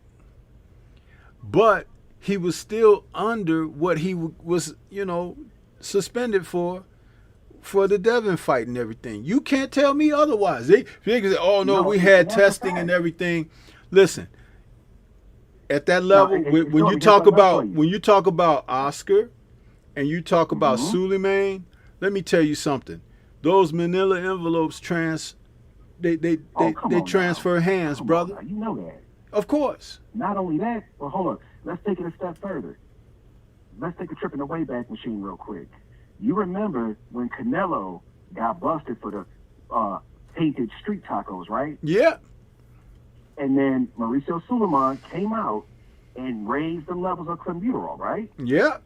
but he was still under what he was, suspended for the Devin fight and everything. You can't tell me otherwise. They can say, oh, no, we had testing and everything. Listen, at that level, when you talk about Oscar and you talk about Suleiman, let me tell you something. Those manila envelopes they transfer hands, brother. You know that. Of course. Not only that, but hold on. Let's take it a step further. Let's take a trip in the Wayback Machine real quick. You remember when Canelo got busted for the painted street tacos, right? Yeah. And then Mauricio Suleiman came out and raised the levels of clenbuterol, right? Yeah.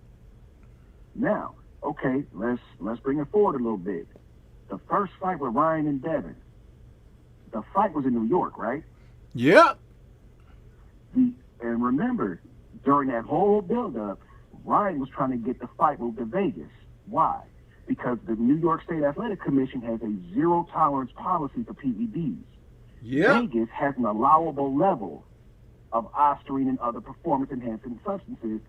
Now, okay, let's bring it forward a little bit. The first fight with Ryan and Devin, the fight was in New York, right? Yeah. And remember, during that whole build-up, Ryan was trying to get the fight moved to Vegas. Why? Because the New York State Athletic Commission has a zero-tolerance policy for PEDs. Yeah. Vegas has an allowable level of ostarine and other performance-enhancing substances,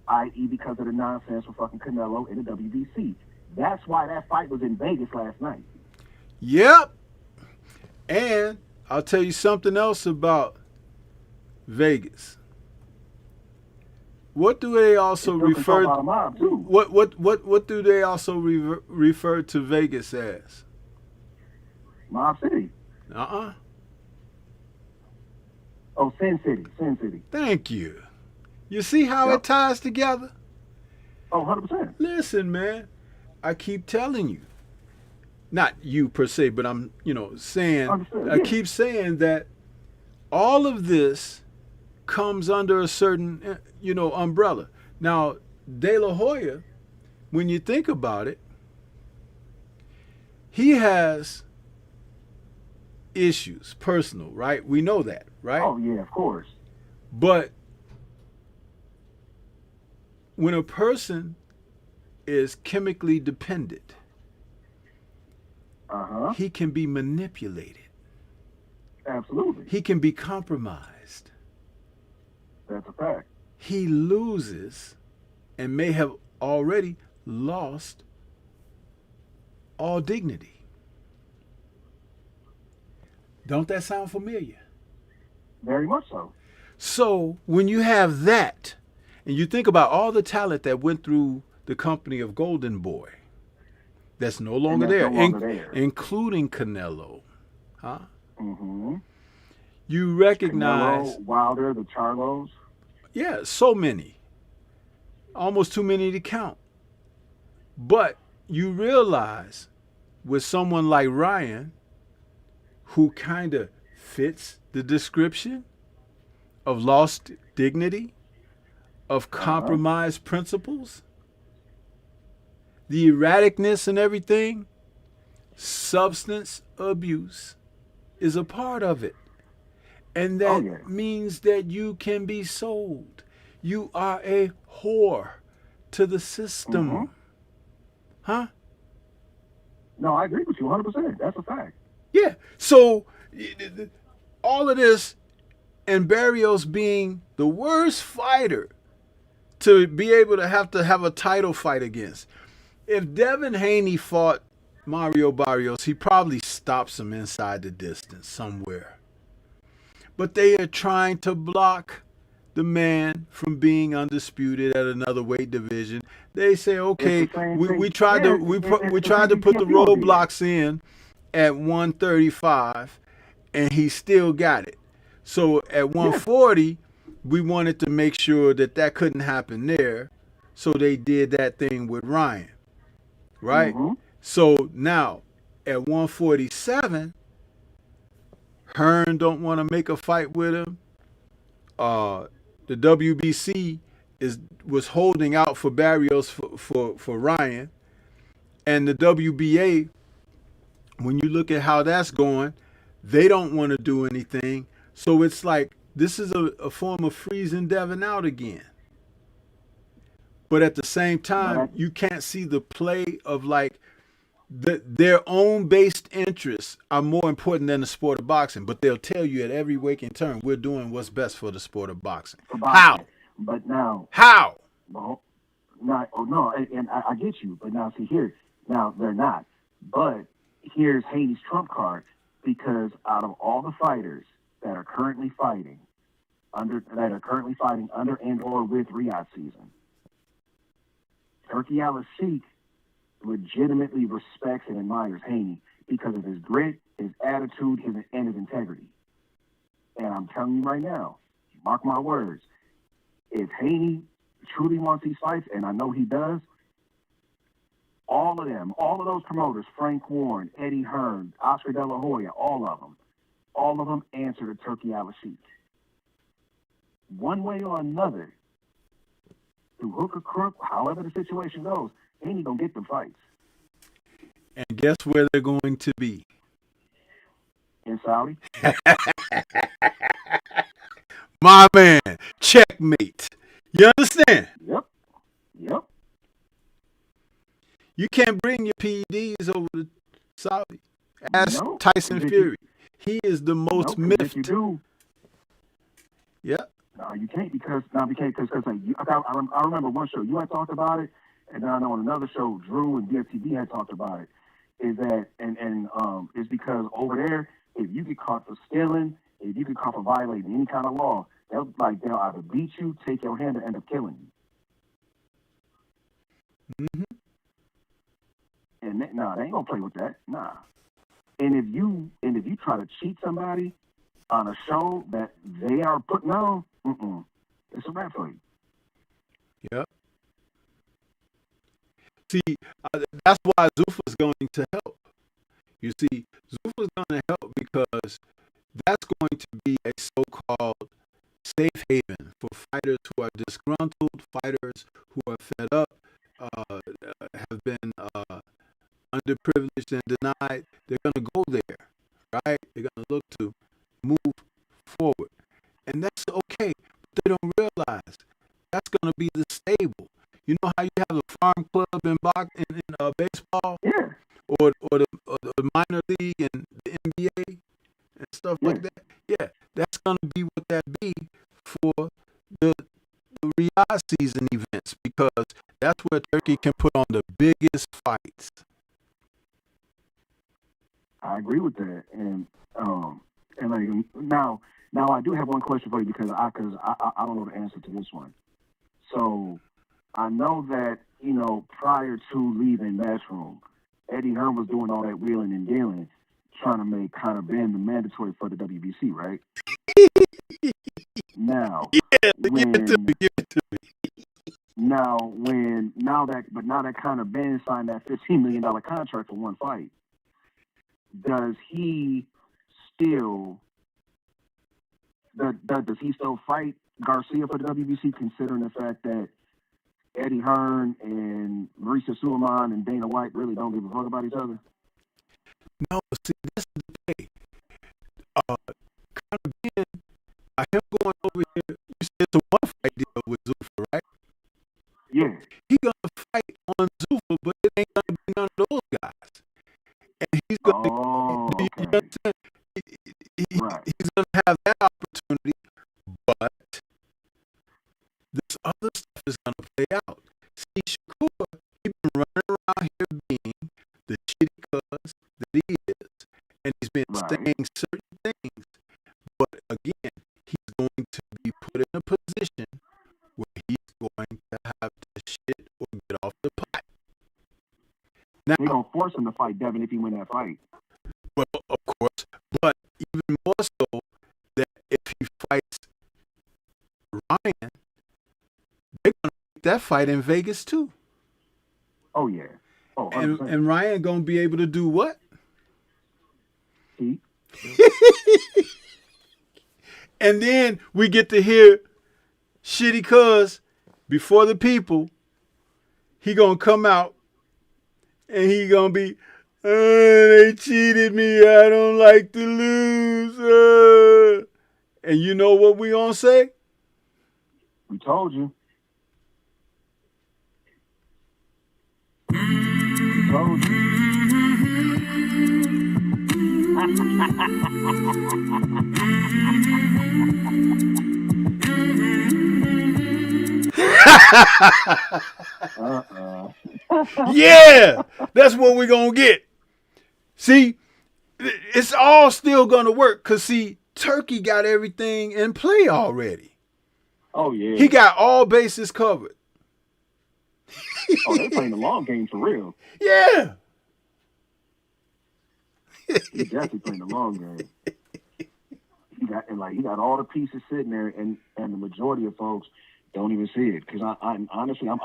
i.e. because of the nonsense with fucking Canelo and the WBC. That's why that fight was in Vegas last night. Yep. And I'll tell you something else about Vegas. What do they also refer to? What do they also refer to Vegas as? Mob City. Oh, Sin City. Thank you. You see how it ties together? Oh, 100%. Listen, man, I keep telling you. Not you per se, but I'm, saying, I keep saying that all of this comes under a certain, umbrella. Now, De La Hoya, when you think about it, he has issues, personal, right? We know that, right? Oh, yeah, of course. But when a person is chemically dependent, he can be manipulated. Absolutely. He can be compromised. That's a fact. He loses and may have already lost all dignity. Don't that sound familiar? Very much so. So when you have that, and you think about all the talent that went through the company of Golden Boy, that's no longer there, including Canelo, huh? Mm-hmm. You recognize Canelo, Wilder, the Charlos. Yeah, so many. Almost too many to count. But you realize with someone like Ryan, who kind of fits the description of lost dignity, of compromised principles, the erraticness and everything, substance abuse is a part of it. And that means that you can be sold. You are a whore to the system. Mm-hmm. Huh? No, I agree with you 100%. That's a fact. Yeah. So all of this, and Barrios being the worst fighter to be able to have a title fight against. If Devin Haney fought Mario Barrios, he probably stops him inside the distance somewhere. But they are trying to block the man from being undisputed at another weight division. They say, okay, we tried to put the roadblocks in at 135, and he still got it. So at 140, we wanted to make sure that couldn't happen there. So they did that thing with Ryan, right? Mm-hmm. So now at 147, Hearn don't want to make a fight with him. The WBC was holding out for Barrios for Ryan, and the WBA, when you look at how that's going, they don't want to do anything. So it's like this is a form of freezing Devin out again. But at the same time, you can't see the play of like their own based interests are more important than the sport of boxing. But they'll tell you at every waking turn, we're doing what's best for the sport of boxing. How? But now. How? Well, and I get you. But now, see here, now they're not. But here's Haney's trump card, because out of all the fighters that are currently fighting under and or with Riyadh season, Turki Al-Sheikh legitimately respects and admires Haney because of his grit, his attitude, and his integrity. And I'm telling you right now, mark my words, if Haney truly wants these fights, and I know he does, all of those promoters, Frank Warren, Eddie Hearn, Oscar De La Hoya, all of them answer to Turki Al-Sheikh. One way or another, through hook or crook, however the situation goes, Haney gonna get them fights. And guess where they're going to be? In Saudi. My man, checkmate. You understand? Yep. You can't bring your PEDs over to Saudi. Ask Tyson Fury. He is the most miffed. If you do. Yeah. No, you can't because I remember one show you had talked about it, and then I know on another show Drew and DFTB had talked about it. Is that and it's because over there, if you get caught for stealing, if you get caught for violating any kind of law, they'll either beat you, take your hand, or end up killing you. Mm-hmm. And they ain't gonna play with that. Nah. And if you try to cheat somebody on a show that they are putting on, it's a wrap for you. Yep. See, that's why Zuffa's going to help. You see, Zuffa's going to help because that's going to be a so-called safe haven for fighters who are disgruntled, fighters who are fed up, have been underprivileged and denied. They're going to go there, right? They're going to look to move forward. And that's okay. But they don't realize that's going to be the stable. You know how you have a farm club in baseball? Yeah. Or the the minor league and the NBA and stuff Yeah. like that. Yeah, that's gonna be what that be for the Riyadh season events, because that's where Turkey can put on the biggest fights. I agree with that, and like now I do have one question for you because I don't know the answer to this one. So I know that prior to leaving Matchroom, Eddie Hearn was doing all that wheeling and dealing, trying to make Conor Ben the mandatory for the WBC, right? Now, Yeah, when give it to me. now that Conor Ben signed that $15 million contract for one fight, does he still fight Garcia for the WBC, considering the fact that Eddie Hearn and Mauricio Sulaiman and Dana White really don't give a fuck about each other? No, see, this is the thing. Conor Ben, by him going over here, you said it's a one fight deal with Zuffa, right? Yeah. He gonna fight on Zuffa, but it ain't gonna be none of those guys. And he's gonna, Oh, you okay. understand? Right. He's gonna have that opportunity, but this other stuff is gonna play out. See, Shakur, he's been running around here being the shitty cuz that he is, and he's been Right. saying certain things. But again, he's going to be put in a position where he's going to have to shit or get off the pot. Now, They're going to force him to fight Devin if he win that fight. well, of course, but even more so that if he fights Ryan, they're going to make that fight in Vegas too. Oh, yeah. Oh, 100%. And Ryan going to be able to do what? See? And then we get to hear shitty cuz before the people. He going to come out and he going to be, they cheated me. I don't like to lose. And you know what we going to say? We told you. We told you. Yeah, that's what we're going to get. See, it's all still going to work because, see, Turkey got everything in play already. Oh, yeah. He got all bases covered. Oh, they playing the long game for real. Yeah. He definitely playing the long game. He got all the pieces sitting there, and the majority of folks don't even see it. Because I'm honestly, I'm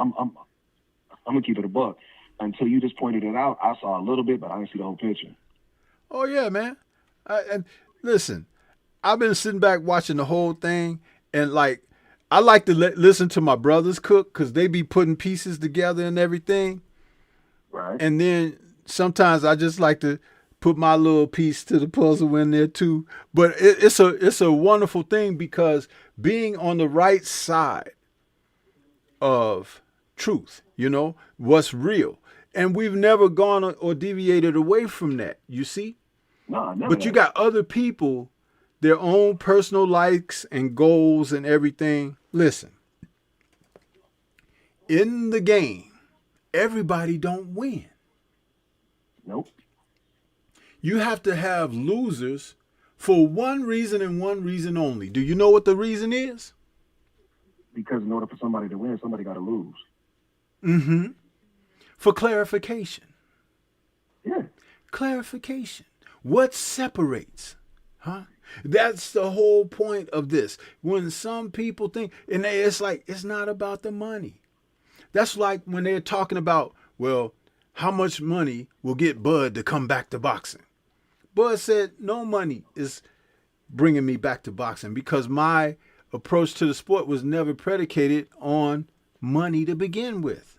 gonna keep it a buck. Until you just pointed it out, I saw a little bit, but I didn't see the whole picture. Oh yeah, man. And listen, I've been sitting back watching the whole thing, and like I like to listen to my brothers cook because they be putting pieces together and everything. Right. And then sometimes I just like to put my little piece to the puzzle in there too. But it's a wonderful thing because being on the right side of truth, what's real. And we've never gone or deviated away from that, you see? No, never. But you got other people, their own personal likes and goals and everything. Listen, in the game, everybody don't win. Nope. You have to have losers for one reason and one reason only. Do you know what the reason is? Because in order for somebody to win, somebody got to lose. Mm-hmm. For clarification. Yeah. Clarification. What separates? Huh? That's the whole point of this. When some people think, and it's like, it's not about the money. That's like when they're talking about, well, how much money will get Bud to come back to boxing? Bud said, no money is bringing me back to boxing because my approach to the sport was never predicated on money to begin with.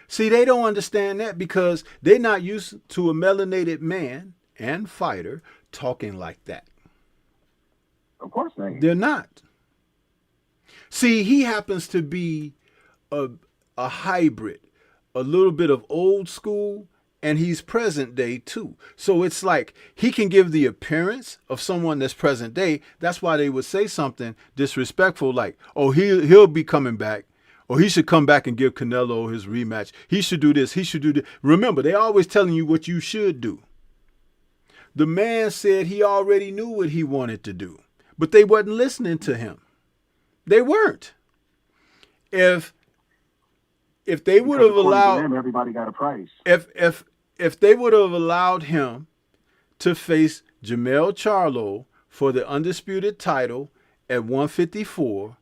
See, they don't understand that because they're not used to a melanated man and fighter talking like that. Of course they ain't. They're not. See, he happens to be a hybrid, a little bit of old school and he's present day too. So it's like he can give the appearance of someone that's present day. That's why they would say something disrespectful like, oh, he'll be coming back, or he should come back and give Canelo his rematch. He should do this. He should do this. Remember, they always telling you what you should do. The man said he already knew what he wanted to do, but they wasn't listening to him. They weren't. If they would have allowed them, everybody got a price. If they would have allowed him to face Jermell Charlo for the undisputed title at 154,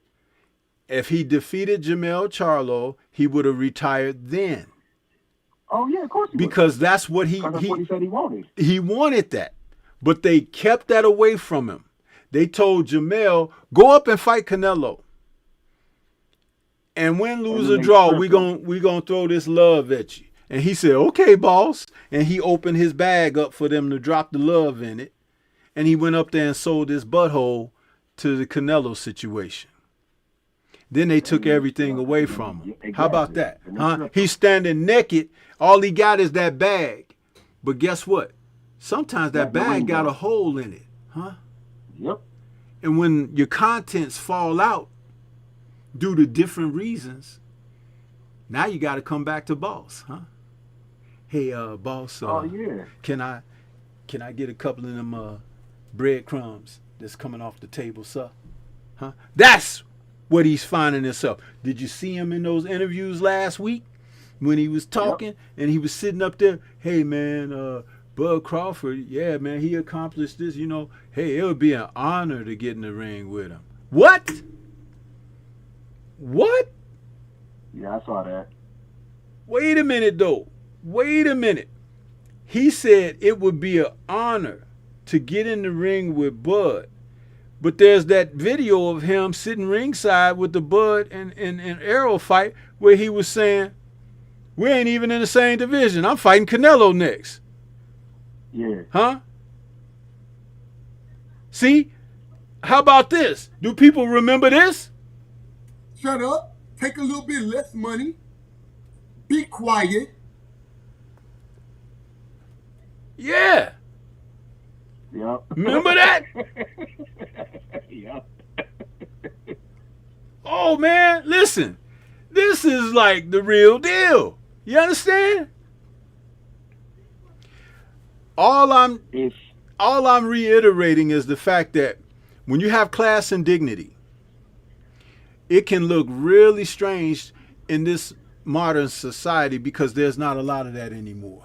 if he defeated Jermell Charlo, he would have retired then. Oh yeah, of course. Because that's what he said he wanted. He wanted that, but they kept that away from him. They told Jermell, go up and fight Canelo. And win, lose, or draw, we gonna throw this love at you. And he said, okay, boss. And he opened his bag up for them to drop the love in it. And he went up there and sold his butthole to the Canelo situation. Then they took everything away from him. Exactly. How about that? Huh? He's standing naked. All he got is that bag. But guess what? Sometimes that bag got a hole in it. Huh? Yep. And when your contents fall out due to different reasons, now you got to come back to boss, huh? Hey, boss. Oh yeah. Can I get a couple of them breadcrumbs that's coming off the table, sir? Huh? That's what he's finding himself. Did you see him in those interviews last week when he was talking and he was sitting up there? Hey man, Bud Crawford, yeah man, he accomplished this. You know, hey, it would be an honor to get in the ring with him. What? What? Yeah, I saw that. Wait a minute, though. Wait a minute. He said it would be an honor to get in the ring with Bud. But there's that video of him sitting ringside with the Bud and Arrow fight where he was saying, we ain't even in the same division. I'm fighting Canelo next. Yeah. Huh? See? How about this? Do people remember this? Shut up. Take a little bit less money. Be quiet. Yeah. Yep. Remember that? Yep. Oh man, listen. This is like the real deal. You understand? All I'm reiterating is the fact that when you have class and dignity, it can look really strange in this modern society because there's not a lot of that anymore.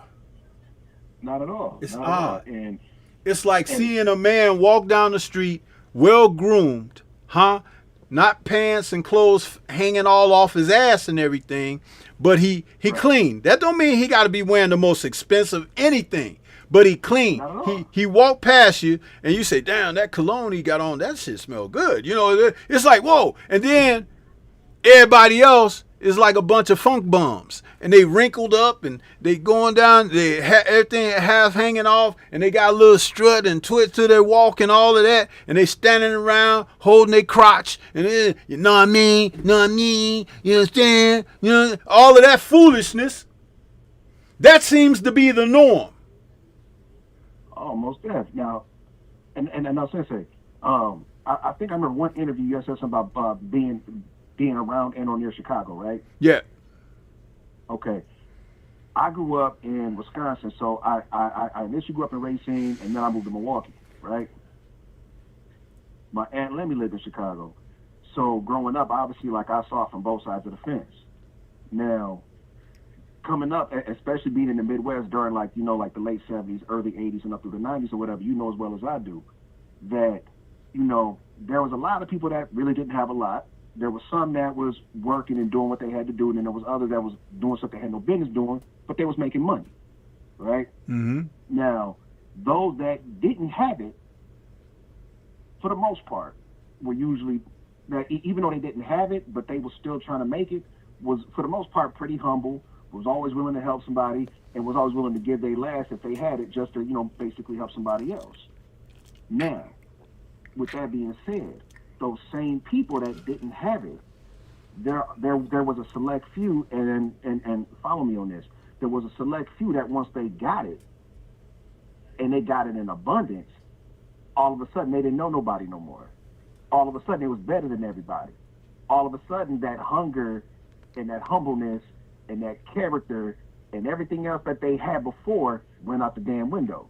Not at all. It's not odd. And it's like seeing a man walk down the street, well groomed, huh? Not pants and clothes hanging all off his ass and everything, but he clean. That don't mean he got to be wearing the most expensive anything, but he clean. He walked past you and you say, damn, that cologne he got on, that shit smell good. You know, it's like, whoa. And then everybody else is like a bunch of funk bums, and they wrinkled up and they going down, they everything half hanging off, and they got a little strut and twist to their walk and all of that, and they standing around holding their crotch, and then, you know what I mean, you understand, you know, all of that foolishness. That seems to be the norm. Almost deaf. Now, and I'll say, I think I remember one interview you said something about being around and or near Chicago, right? Yeah. Okay. I grew up in Wisconsin, so I initially grew up in Racine, and then I moved to Milwaukee, right? My Aunt Lemmy lived in Chicago. So growing up, obviously, like I saw it from both sides of the fence. Now, coming up, especially being in the Midwest during like the late 70s, early 80s, and up through the 90s or whatever, you know as well as I do, that, there was a lot of people that really didn't have a lot. There was some that was working and doing what they had to do, and then there was others that was doing something they had no business doing, but they was making money, right? Mm-hmm. Now, those that didn't have it, for the most part, were usually, that even though they didn't have it, but they were still trying to make it, was for the most part pretty humble, was always willing to help somebody, and was always willing to give their last if they had it, just to, basically help somebody else. Now, with that being said, those same people that didn't have it, there was a select few, and follow me on this. there was a select few that once they got it, and they got it in abundance, all of a sudden they didn't know nobody no more. All of a sudden it was better than everybody. All of a sudden that hunger and that humbleness and that character and everything else that they had before went out the damn window.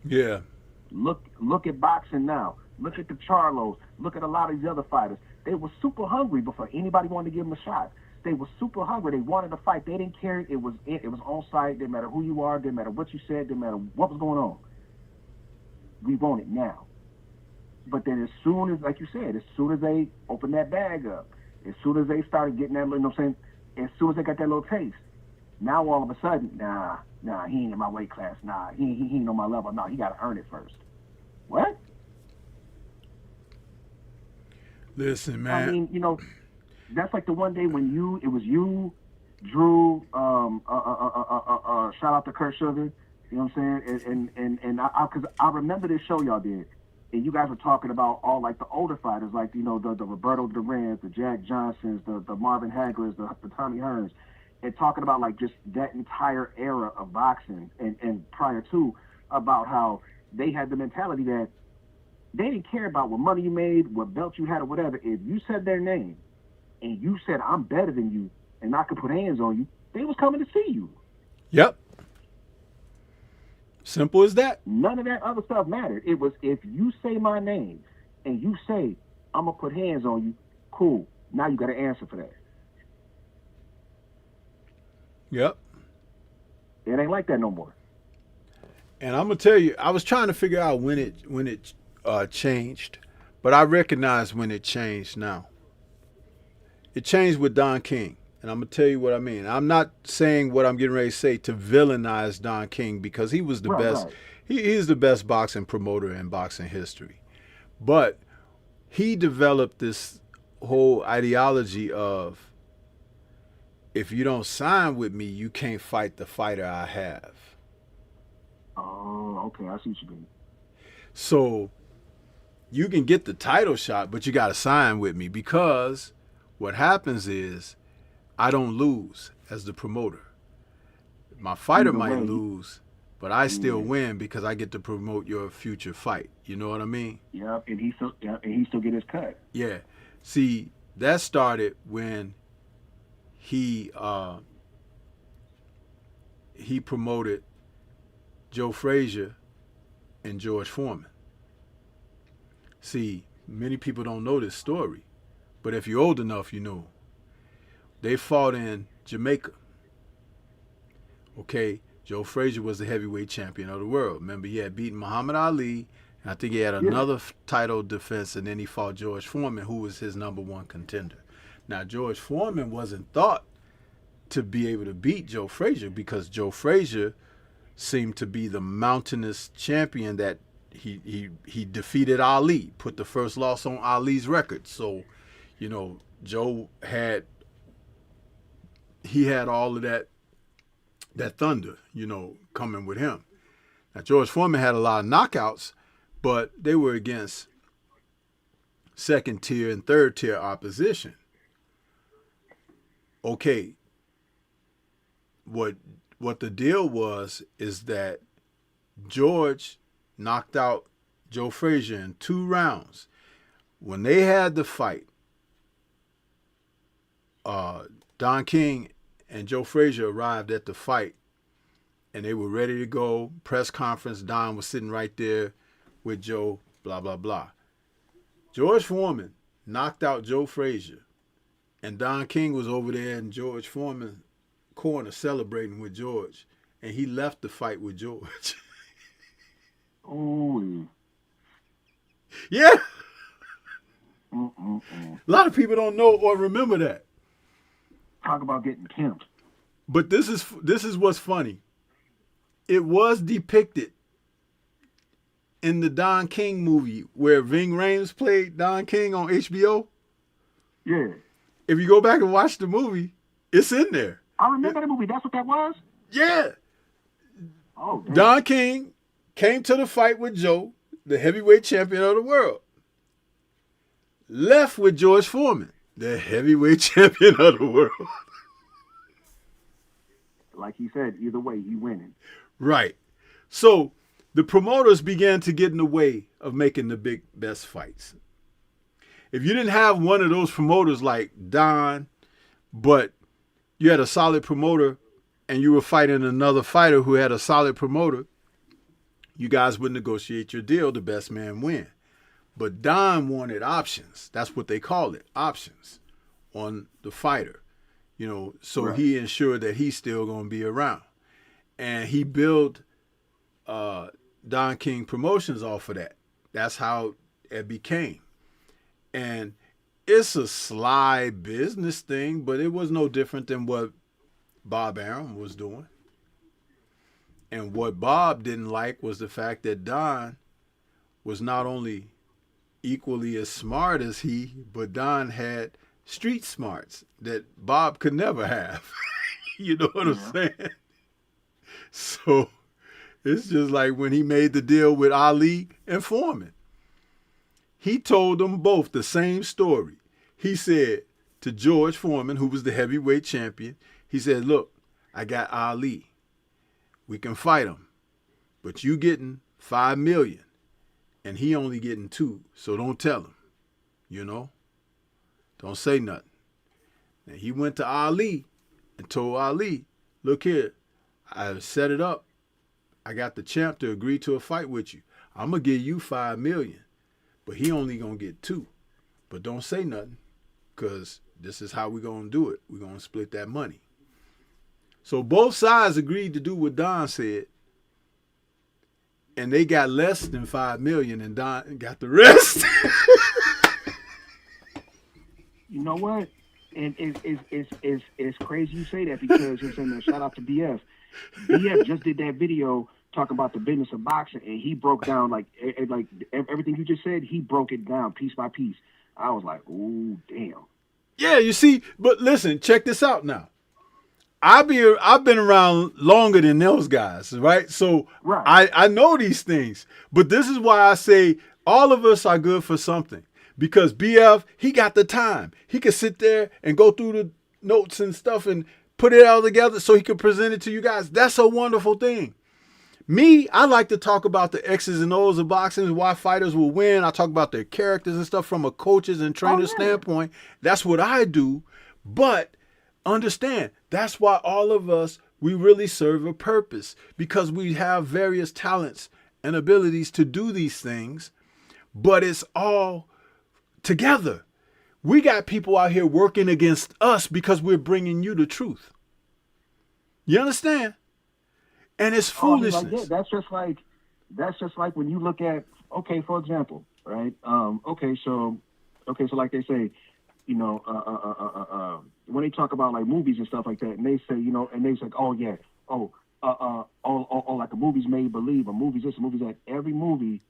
Yeah. Look at boxing now. Look at the Charlos. Look at a lot of these other fighters. They were super hungry before anybody wanted to give them a shot. They were super hungry. They wanted to fight. They didn't care. It was on site. Didn't matter who you are. Didn't matter what you said. Didn't matter what was going on. We want it now. But then as soon as, like you said, as soon as they opened that bag up, as soon as they started getting that, you know what I'm saying, as soon as they got that little taste, now all of a sudden, nah, he ain't in my weight class. Nah, he ain't on my level. No, he got to earn it first. What? Listen, man. I mean, you know, that's like the one day when it was you, Drew, shout out to Kurt Sugar, you know what I'm saying? And because I remember this show y'all did, and you guys were talking about all like the older fighters, like, you know, the Roberto Durans, the Jack Johnsons, the Marvin Haglers, the Tommy Hearns, and talking about like just that entire era of boxing and prior to, about how they had the mentality that they didn't care about what money you made, what belt you had, or whatever. If you said their name and you said, I'm better than you and I could put hands on you, they was coming to see you. Yep. Simple as that. None of that other stuff mattered. It was, if you say my name and you say, I'm going to put hands on you, cool. Now you got to answer for that. Yep. It ain't like that no more. And I'm gonna tell you, I was trying to figure out when it changed, but I recognize when it changed now. It changed with Don King, and I'm gonna tell you what I mean. I'm not saying what I'm getting ready to say to villainize Don King, because he was the best. Right. He's the best boxing promoter in boxing history, but he developed this whole ideology of, if you don't sign with me, you can't fight the fighter I have. Oh, okay. I see what you mean. So you can get the title shot, but you got to sign with me, because what happens is I don't lose as the promoter. My fighter might lose, but I still win because I get to promote your future fight. You know what I mean? Yep, and he still get his cut. Yeah. See, that started when he promoted Joe Frazier and George Foreman. See, many people don't know this story, but if you're old enough, you know. They fought in Jamaica. Okay, Joe Frazier was the heavyweight champion of the world. Remember, he had beaten Muhammad Ali, and I think he had another title defense, and then he fought George Foreman, who was his number one contender. Now, George Foreman wasn't thought to be able to beat Joe Frazier, because Joe Frazier seemed to be the mountainous champion that he defeated Ali, put the first loss on Ali's record. So, you know, Joe had all of that thunder, you know, coming with him. Now, George Foreman had a lot of knockouts, but they were against second tier and third tier opposition. Okay, what the deal was is that George knocked out Joe Frazier in 2 rounds. When they had the fight, Don King and Joe Frazier arrived at the fight, and they were ready to go. Press conference, Don was sitting right there with Joe, blah, blah, blah. George Foreman knocked out Joe Frazier, and Don King was over there in George Foreman's corner celebrating with George, and he left the fight with George. Oh. Yeah. A lot of people don't know or remember that. Talk about getting pimped. But this is what's funny. It was depicted in the Don King movie where Ving Rhames played Don King on HBO. Yeah. If you go back and watch the movie, it's in there. I remember the movie. That's what that was? Yeah. Oh, damn. Don King came to the fight with Joe, the heavyweight champion of the world. Left with George Foreman, the heavyweight champion of the world. like he said, either way, he winning. Right. So the promoters began to get in the way of making the best fights. If you didn't have one of those promoters like Dazn, but you had a solid promoter and you were fighting another fighter who had a solid promoter, you guys would negotiate your deal, the best man win. But Dazn wanted options. That's what they call it, options on the fighter. So Right. he ensured that he's still going to be around. And he built Don King Promotions off of that. That's how it became. And it's a sly business thing, but it was no different than what Bob Arum was doing. And what Bob didn't like was the fact that Don was not only equally as smart as he, but Don had street smarts that Bob could never have. You know what I'm saying? So it's just like when he made the deal with Ali and Foreman. He told them both the same story. He said to George Foreman, who was the heavyweight champion, he said, look, I got Ali. We can fight him, but you getting $5 million and he only getting $2 million. So don't tell him, don't say nothing. And he went to Ali and told Ali, look here, I set it up. I got the champ to agree to a fight with you. I'm going to give you $5 million, but he only going to get $2 million. But don't say nothing, because this is how we're going to do it. We're going to split that money. So both sides agreed to do what Don said, and they got less than $5 million, and Don got the rest. You know what? And it's crazy you say that, because it's in there. Shout out to BF. BF just did that video talking about the business of boxing, and he broke down like everything you just said. He broke it down piece by piece. I was like, ooh, damn. Yeah, you see, but listen, check this out now. I've been around longer than those guys, right? So Right. I know these things. But this is why I say all of us are good for something. Because BF, he got the time. He could sit there and go through the notes and stuff and put it all together so he could present it to you guys. That's a wonderful thing. Me, I like to talk about the X's and O's of boxing, why fighters will win. I talk about their characters and stuff from a coach's and trainer's standpoint. That's what I do. But understand, that's why all of us, we really serve a purpose, because we have various talents and abilities to do these things, but it's all together. We got people out here working against us because we're bringing you the truth. You understand? And it's foolishness. Like, yeah, that's just like when you look at, okay, for example, right? So like they say, when they talk about like movies and stuff like that, and they say, and they say, like a movie's made believe, a movie's this, a movie's that. Every movie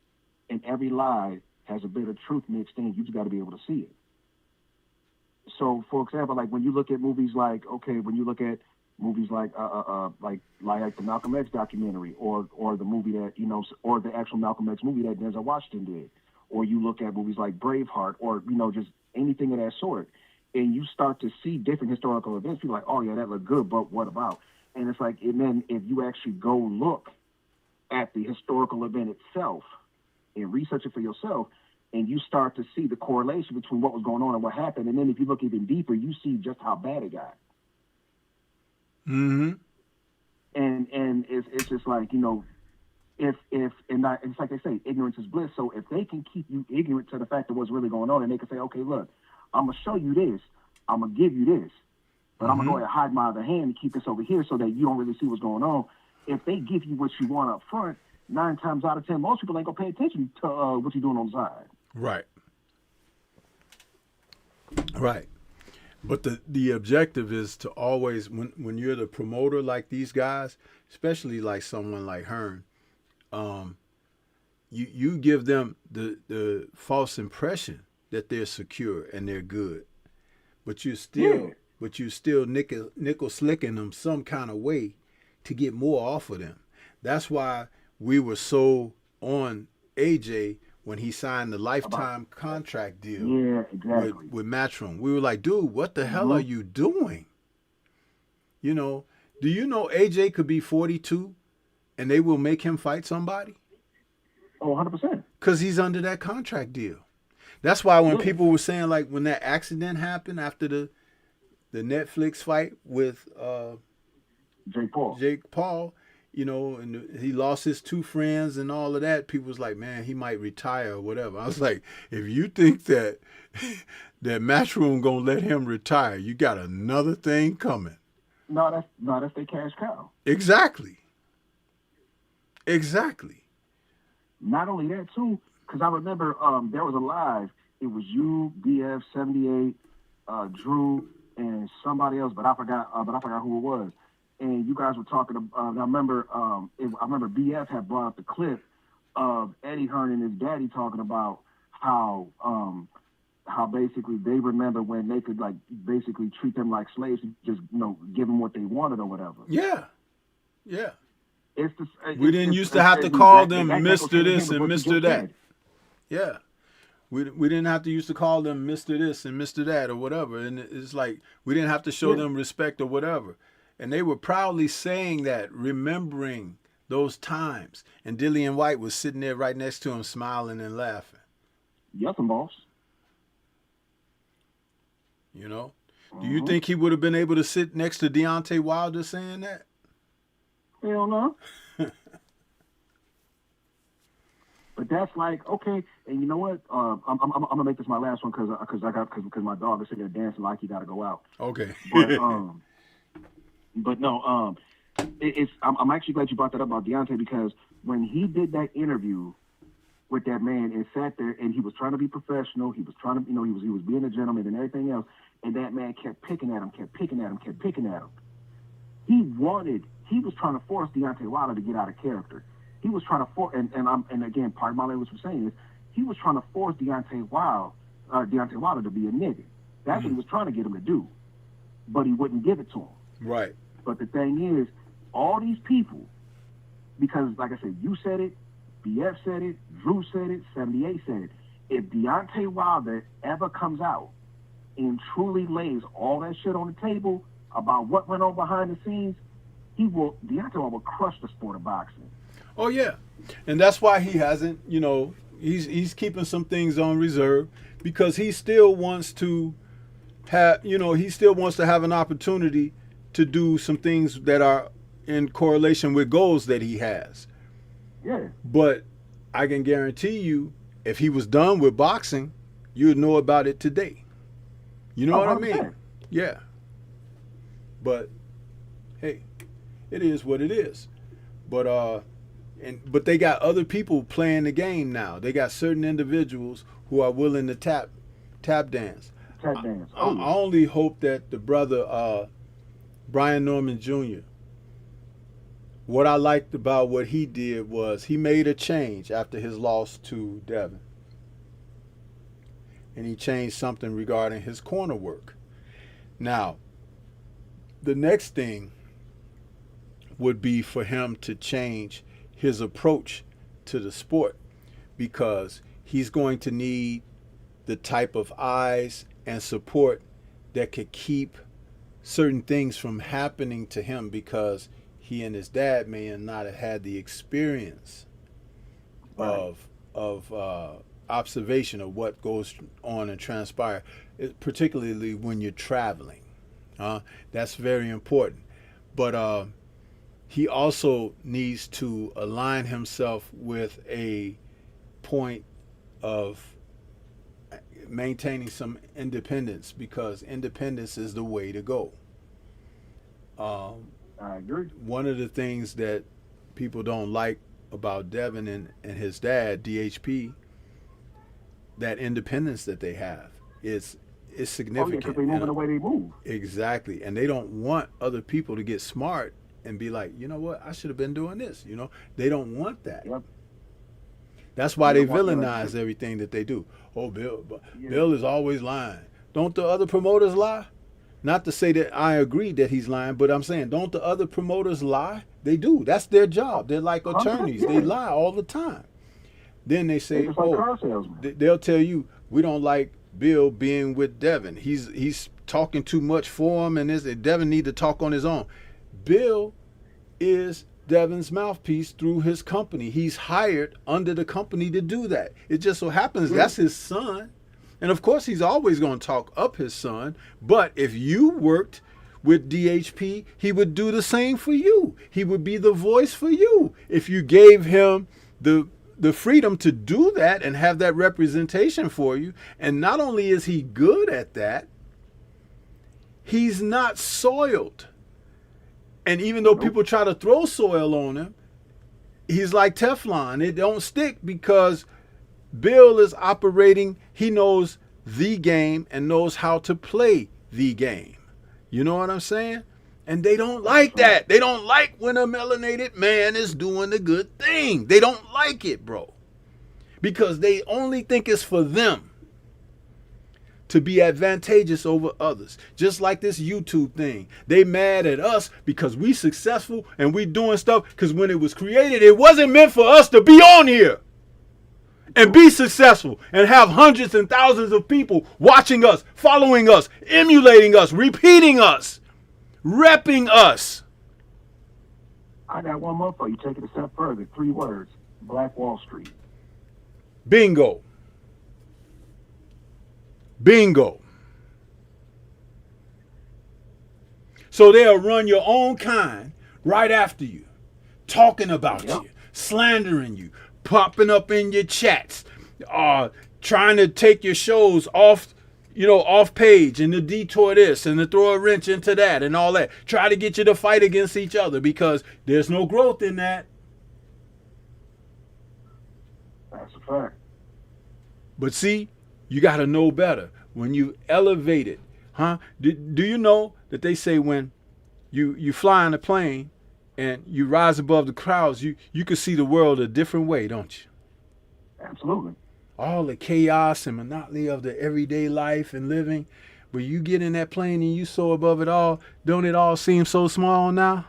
and every lie has a bit of truth mixed in. You just got to be able to see it. So, for example, like when you look at movies like, like the Malcolm X documentary, or the movie that, or the actual Malcolm X movie that Denzel Washington did, or you look at movies like Braveheart, or, just anything of that sort, and you start to see different historical events, people are like, oh yeah, that looked good, but what about? And it's like, and then if you actually go look at the historical event itself and research it for yourself, and you start to see the correlation between what was going on and what happened, and then if you look even deeper, you see just how bad it got. Mm-hmm. And it's just like, it's like they say, ignorance is bliss. So if they can keep you ignorant to the fact of what's really going on, and they can say, okay, look, I'm gonna show you this, I'm gonna give you this, but I'm gonna go ahead and hide my other hand and keep this over here so that you don't really see what's going on. If they give you what you want up front, 9 times out of 10, most people ain't gonna pay attention to what you're doing on the side. Right. Right. But the objective is to always, when you're the promoter like these guys, especially like someone like Hearn, you give them the false impression that they're secure and they're good, but you're still nickel slicking them some kind of way to get more off of them. That's why we were so on AJ when he signed the lifetime contract deal with Matchroom. We were like, dude, what the hell are you doing? Do you know AJ could be 42 and they will make him fight somebody? Oh, 100%. Because he's under that contract deal. That's why when Yeah. people were saying, like, when that accident happened after the Netflix fight with Jake Paul. you know, and he lost his 2 friends and all of that, people was like, man, he might retire or whatever. I was like, if you think that that Matchroom gonna let him retire, you got another thing coming. No, that's their cash cow. Exactly. Not only that too, because I remember there was a live. It was you, BF 78, Drew, and somebody else, but I forgot who it was. And you guys were talking about. I remember BF had brought up the clip of Eddie Hearn and his daddy talking about how basically they remember when they could, like, basically treat them like slaves and just, you know, give them what they wanted or whatever. Yeah. We didn't used to have to call them Mr. This and Mr. That. Yeah. We didn't have to used to call them Mr. This and Mr. That or whatever. And it's like we didn't have to show them respect or whatever. And they were proudly saying that, remembering those times. And Dillian White was sitting there right next to him, smiling and laughing. Yes, boss. You know? Do you think he would have been able to sit next to Deontay Wilder saying that? Hell no. But that's like, okay, and you know what? I'm gonna make this my last one because my dog is sitting there dancing like he got to go out. Okay. But no, I'm actually glad you brought that up about Deontay, because when he did that interview with that man and sat there and he was trying to be professional, he was trying to, you know, he was being a gentleman and everything else, and that man kept picking at him. He was trying to force Deontay Wilder to get out of character. He was trying to force, and again, part of my language for saying this, he was trying to force Deontay Wilder to be a nigga. That's what he was trying to get him to do, but he wouldn't give it to him. Right. But the thing is, all these people, because like I said, you said it, BF said it, Drew said it, 78 said it. If Deontay Wilder ever comes out and truly lays all that shit on the table about what went on behind the scenes, Deontay Wilder will crush the sport of boxing. Oh yeah, and that's why he hasn't. You know, he's keeping some things on reserve because he still wants to have. You know, he still wants to have an opportunity to do some things that are in correlation with goals that he has. Yeah. But I can guarantee you, if he was done with boxing, you would know about it today. You know what I mean? Yeah. But hey, it is what it is. But they got other people playing the game now. They got certain individuals who are willing to tap dance. Tap dance. I only hope that the brother Brian Norman Jr., what I liked about what he did was he made a change after his loss to Devin. And he changed something regarding his corner work. Now, the next thing would be for him to change his approach to the sport, because he's going to need the type of eyes and support that could keep certain things from happening to him, because he and his dad may not have had the experience of observation of what goes on and transpire, particularly when you're traveling. That's very important. But he also needs to align himself with a point of maintaining some independence, because independence is the way to go. I agree. One of the things that people don't like about Devin and his dad, DHP, that independence that they have is significant. Oh, yeah, because they move the way they move. Exactly. And they don't want other people to get smart and be like, you know what, I should have been doing this. You know, they don't want that. Yep. That's why they villainize everything that they do. Oh, Bill is always lying. Don't the other promoters lie? Not to say that I agree that he's lying, but I'm saying, don't the other promoters lie? They do. That's their job. They're like attorneys. They lie all the time. Then they say, they'll tell you, we don't like Bill being with Devin. He's talking too much for him, and Devin need to talk on his own. Bill is Devon's mouthpiece through his company. He's hired under the company to do that. It just so happens that's his son. And of course, he's always going to talk up his son. But if you worked with DHP, he would do the same for you. He would be the voice for you. If you gave him the freedom to do that and have that representation for you. And not only is he good at that, he's not soiled. And even though people try to throw soil on him, he's like Teflon. It don't stick because Bill is operating. He knows the game and knows how to play the game. You know what I'm saying? And they don't like that. They don't like when a melanated man is doing the good thing. They don't like it, bro. Because they only think it's for them to be advantageous over others. Just like this YouTube thing. They mad at us because we successful and we doing stuff because when it was created, it wasn't meant for us to be on here and be successful and have hundreds and thousands of people watching us, following us, emulating us, repeating us, repping us. I got one more for you. Take it a step further. 3 words. Black Wall Street. Bingo. Bingo. So they'll run your own kind right after you, talking about you, slandering you, popping up in your chats, trying to take your shows off, off page and to detour this and to throw a wrench into that and all that. Try to get you to fight against each other because there's no growth in that. That's a fact. But see, you got to know better. When you elevate it, do you know that they say when you fly in a plane and you rise above the crowds, you can see the world a different way, don't you? Absolutely. All the chaos and monotony of the everyday life and living, but you get in that plane and you soar above it all, don't it all seem so small now?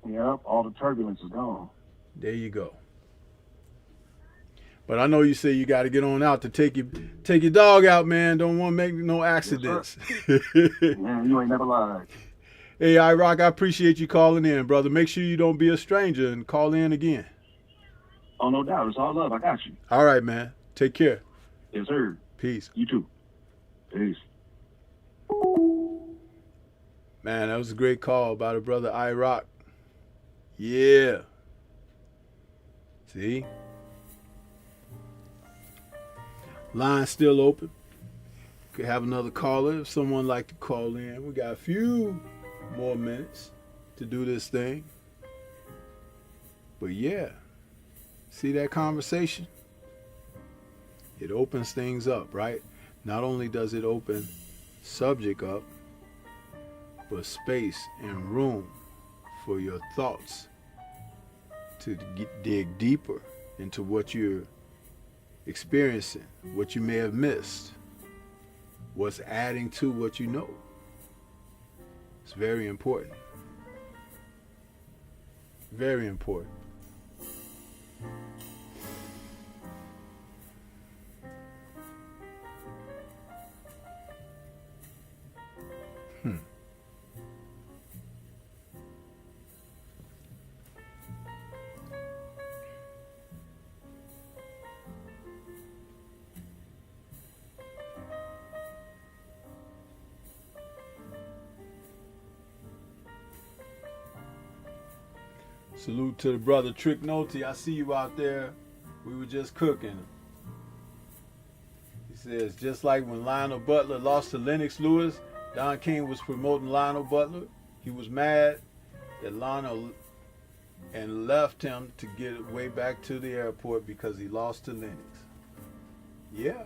Yep, all the turbulence is gone. There you go. But I know you say you got to get on out to take your dog out, man. Don't want to make no accidents. Yes, man, you ain't never lied. Hey, iRock, I appreciate you calling in, brother. Make sure you don't be a stranger and call in again. Oh, no doubt. It's all love. I got you. All right, man. Take care. Yes, sir. Peace. You too. Peace. Man, that was a great call by the brother iRock. Yeah. See? Line's still open. Could have another caller if someone like to call in. We got a few more minutes to do this thing. But yeah, see that conversation? It opens things up, right? Not only does it open subject up, but space and room for your thoughts to dig deeper into what you're experiencing, what you may have missed, what's adding to what you know. It's very important. Very important. Salute to the brother Trick Noty. I see you out there. We were just cooking. He says, just like when Lionel Butler lost to Lennox Lewis, Don King was promoting Lionel Butler. He was mad at Lionel and left him to get way back to the airport because he lost to Lennox. Yeah.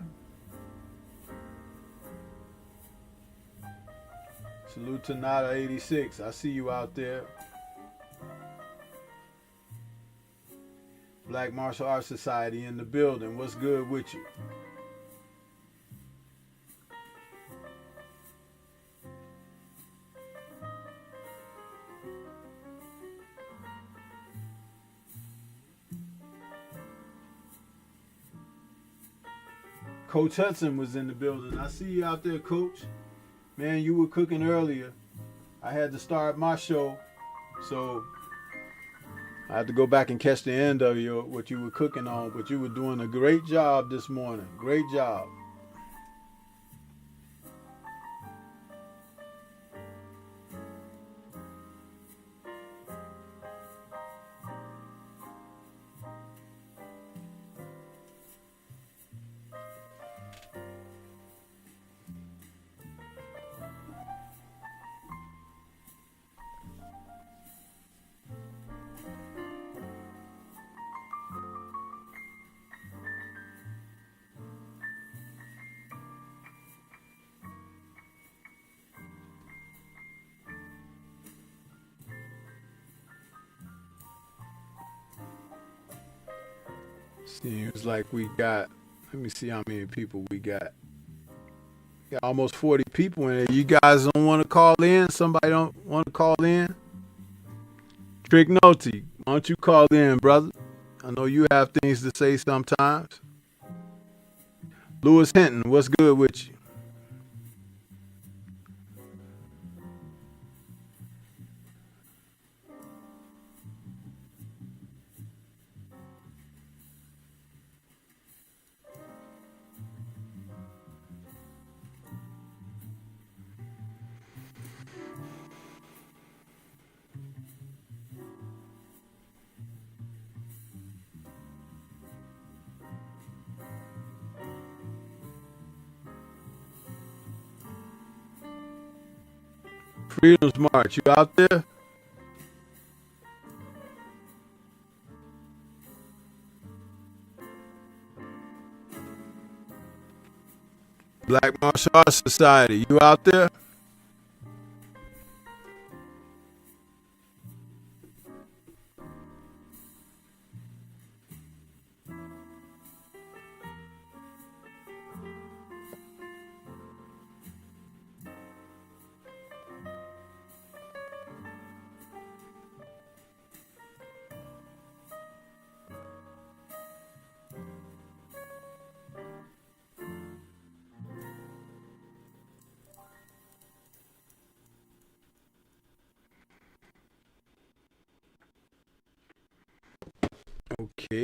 Salute to Nada86. I see you out there. Black Martial Arts Society in the building. What's good with you? Coach Hudson was in the building. I see you out there, Coach. Man, you were cooking earlier. I had to start my show So I had to go back and catch the end of what you were cooking on, but you were doing a great job this morning. Great job. Seems like we got, let me see how many people we got. We got almost 40 people in there. You guys don't want to call in? Somebody don't want to call in? Trignoti, why don't you call in, brother? I know you have things to say sometimes. Lewis Hinton, what's good with you? Freedom's March, you out there? Black Martial Arts Society, you out there? Okay.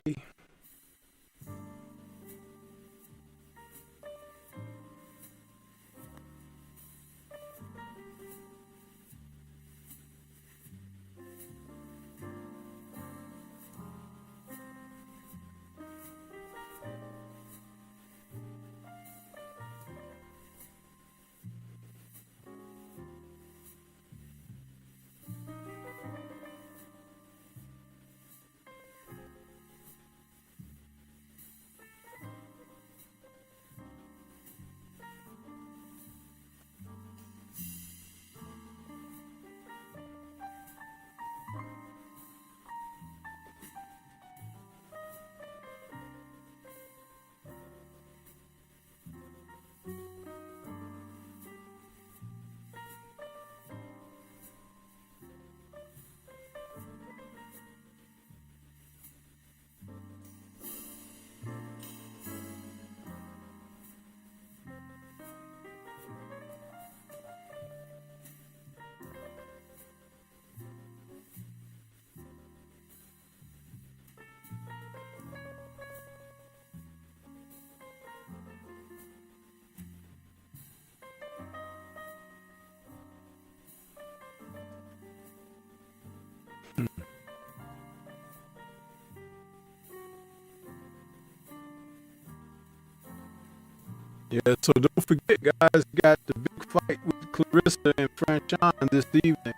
Yeah, so don't forget, guys, we got the big fight with Clarissa and Franchon this evening.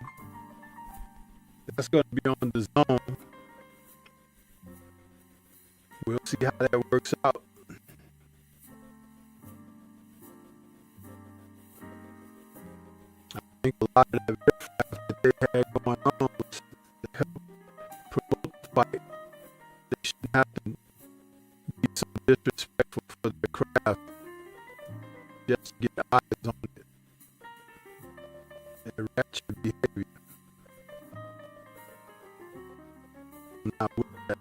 That's going to be on the zone. We'll see how that works out. I think a lot of that riffraff that they had going on was to help promote the fight. They shouldn't have to be so disrespectful for their craft just to get eyes on it. That ratchet behavior. I'm not with that.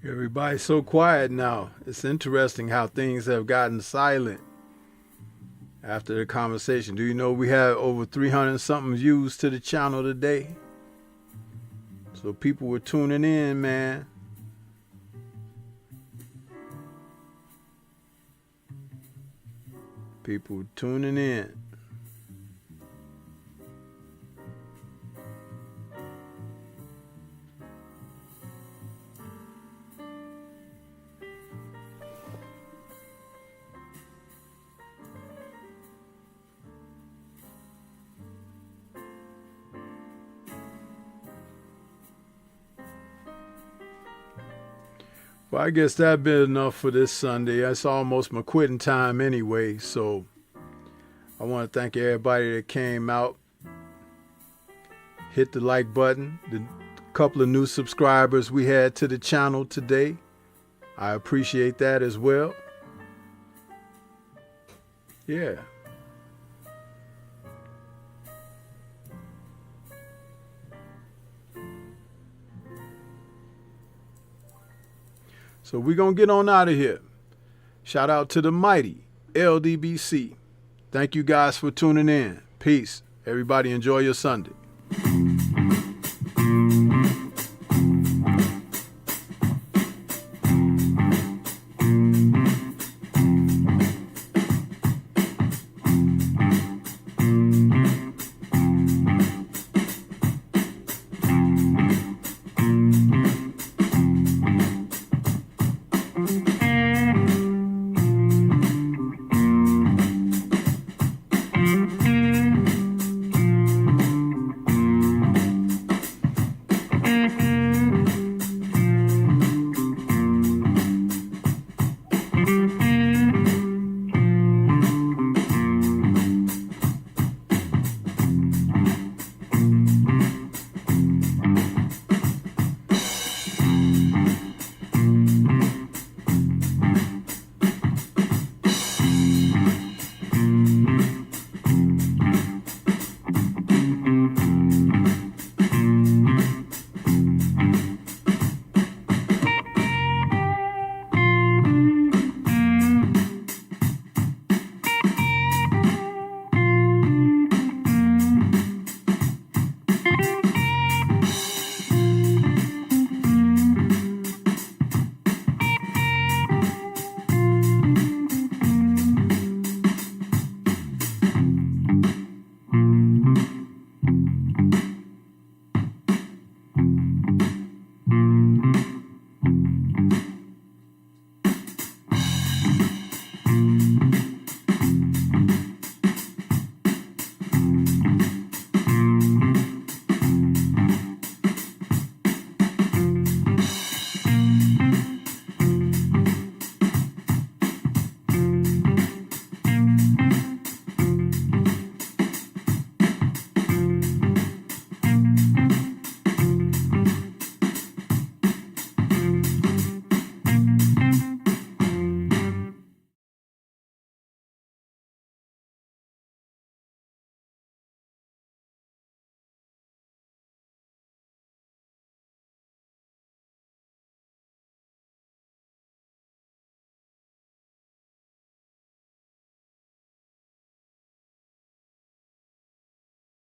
Everybody's so quiet now. It's interesting how things have gotten silent after the conversation. Do you know we had over 300 something views to the channel today? So people were tuning in, man. People were tuning in. Well, I guess that been enough for this Sunday. That's almost my quitting time anyway. So I want to thank everybody that came out. Hit the like button. The couple of new subscribers we had to the channel today. I appreciate that as well. Yeah. So we're going to get on out of here. Shout out to the mighty LDBC. Thank you guys for tuning in. Peace. Everybody enjoy your Sunday.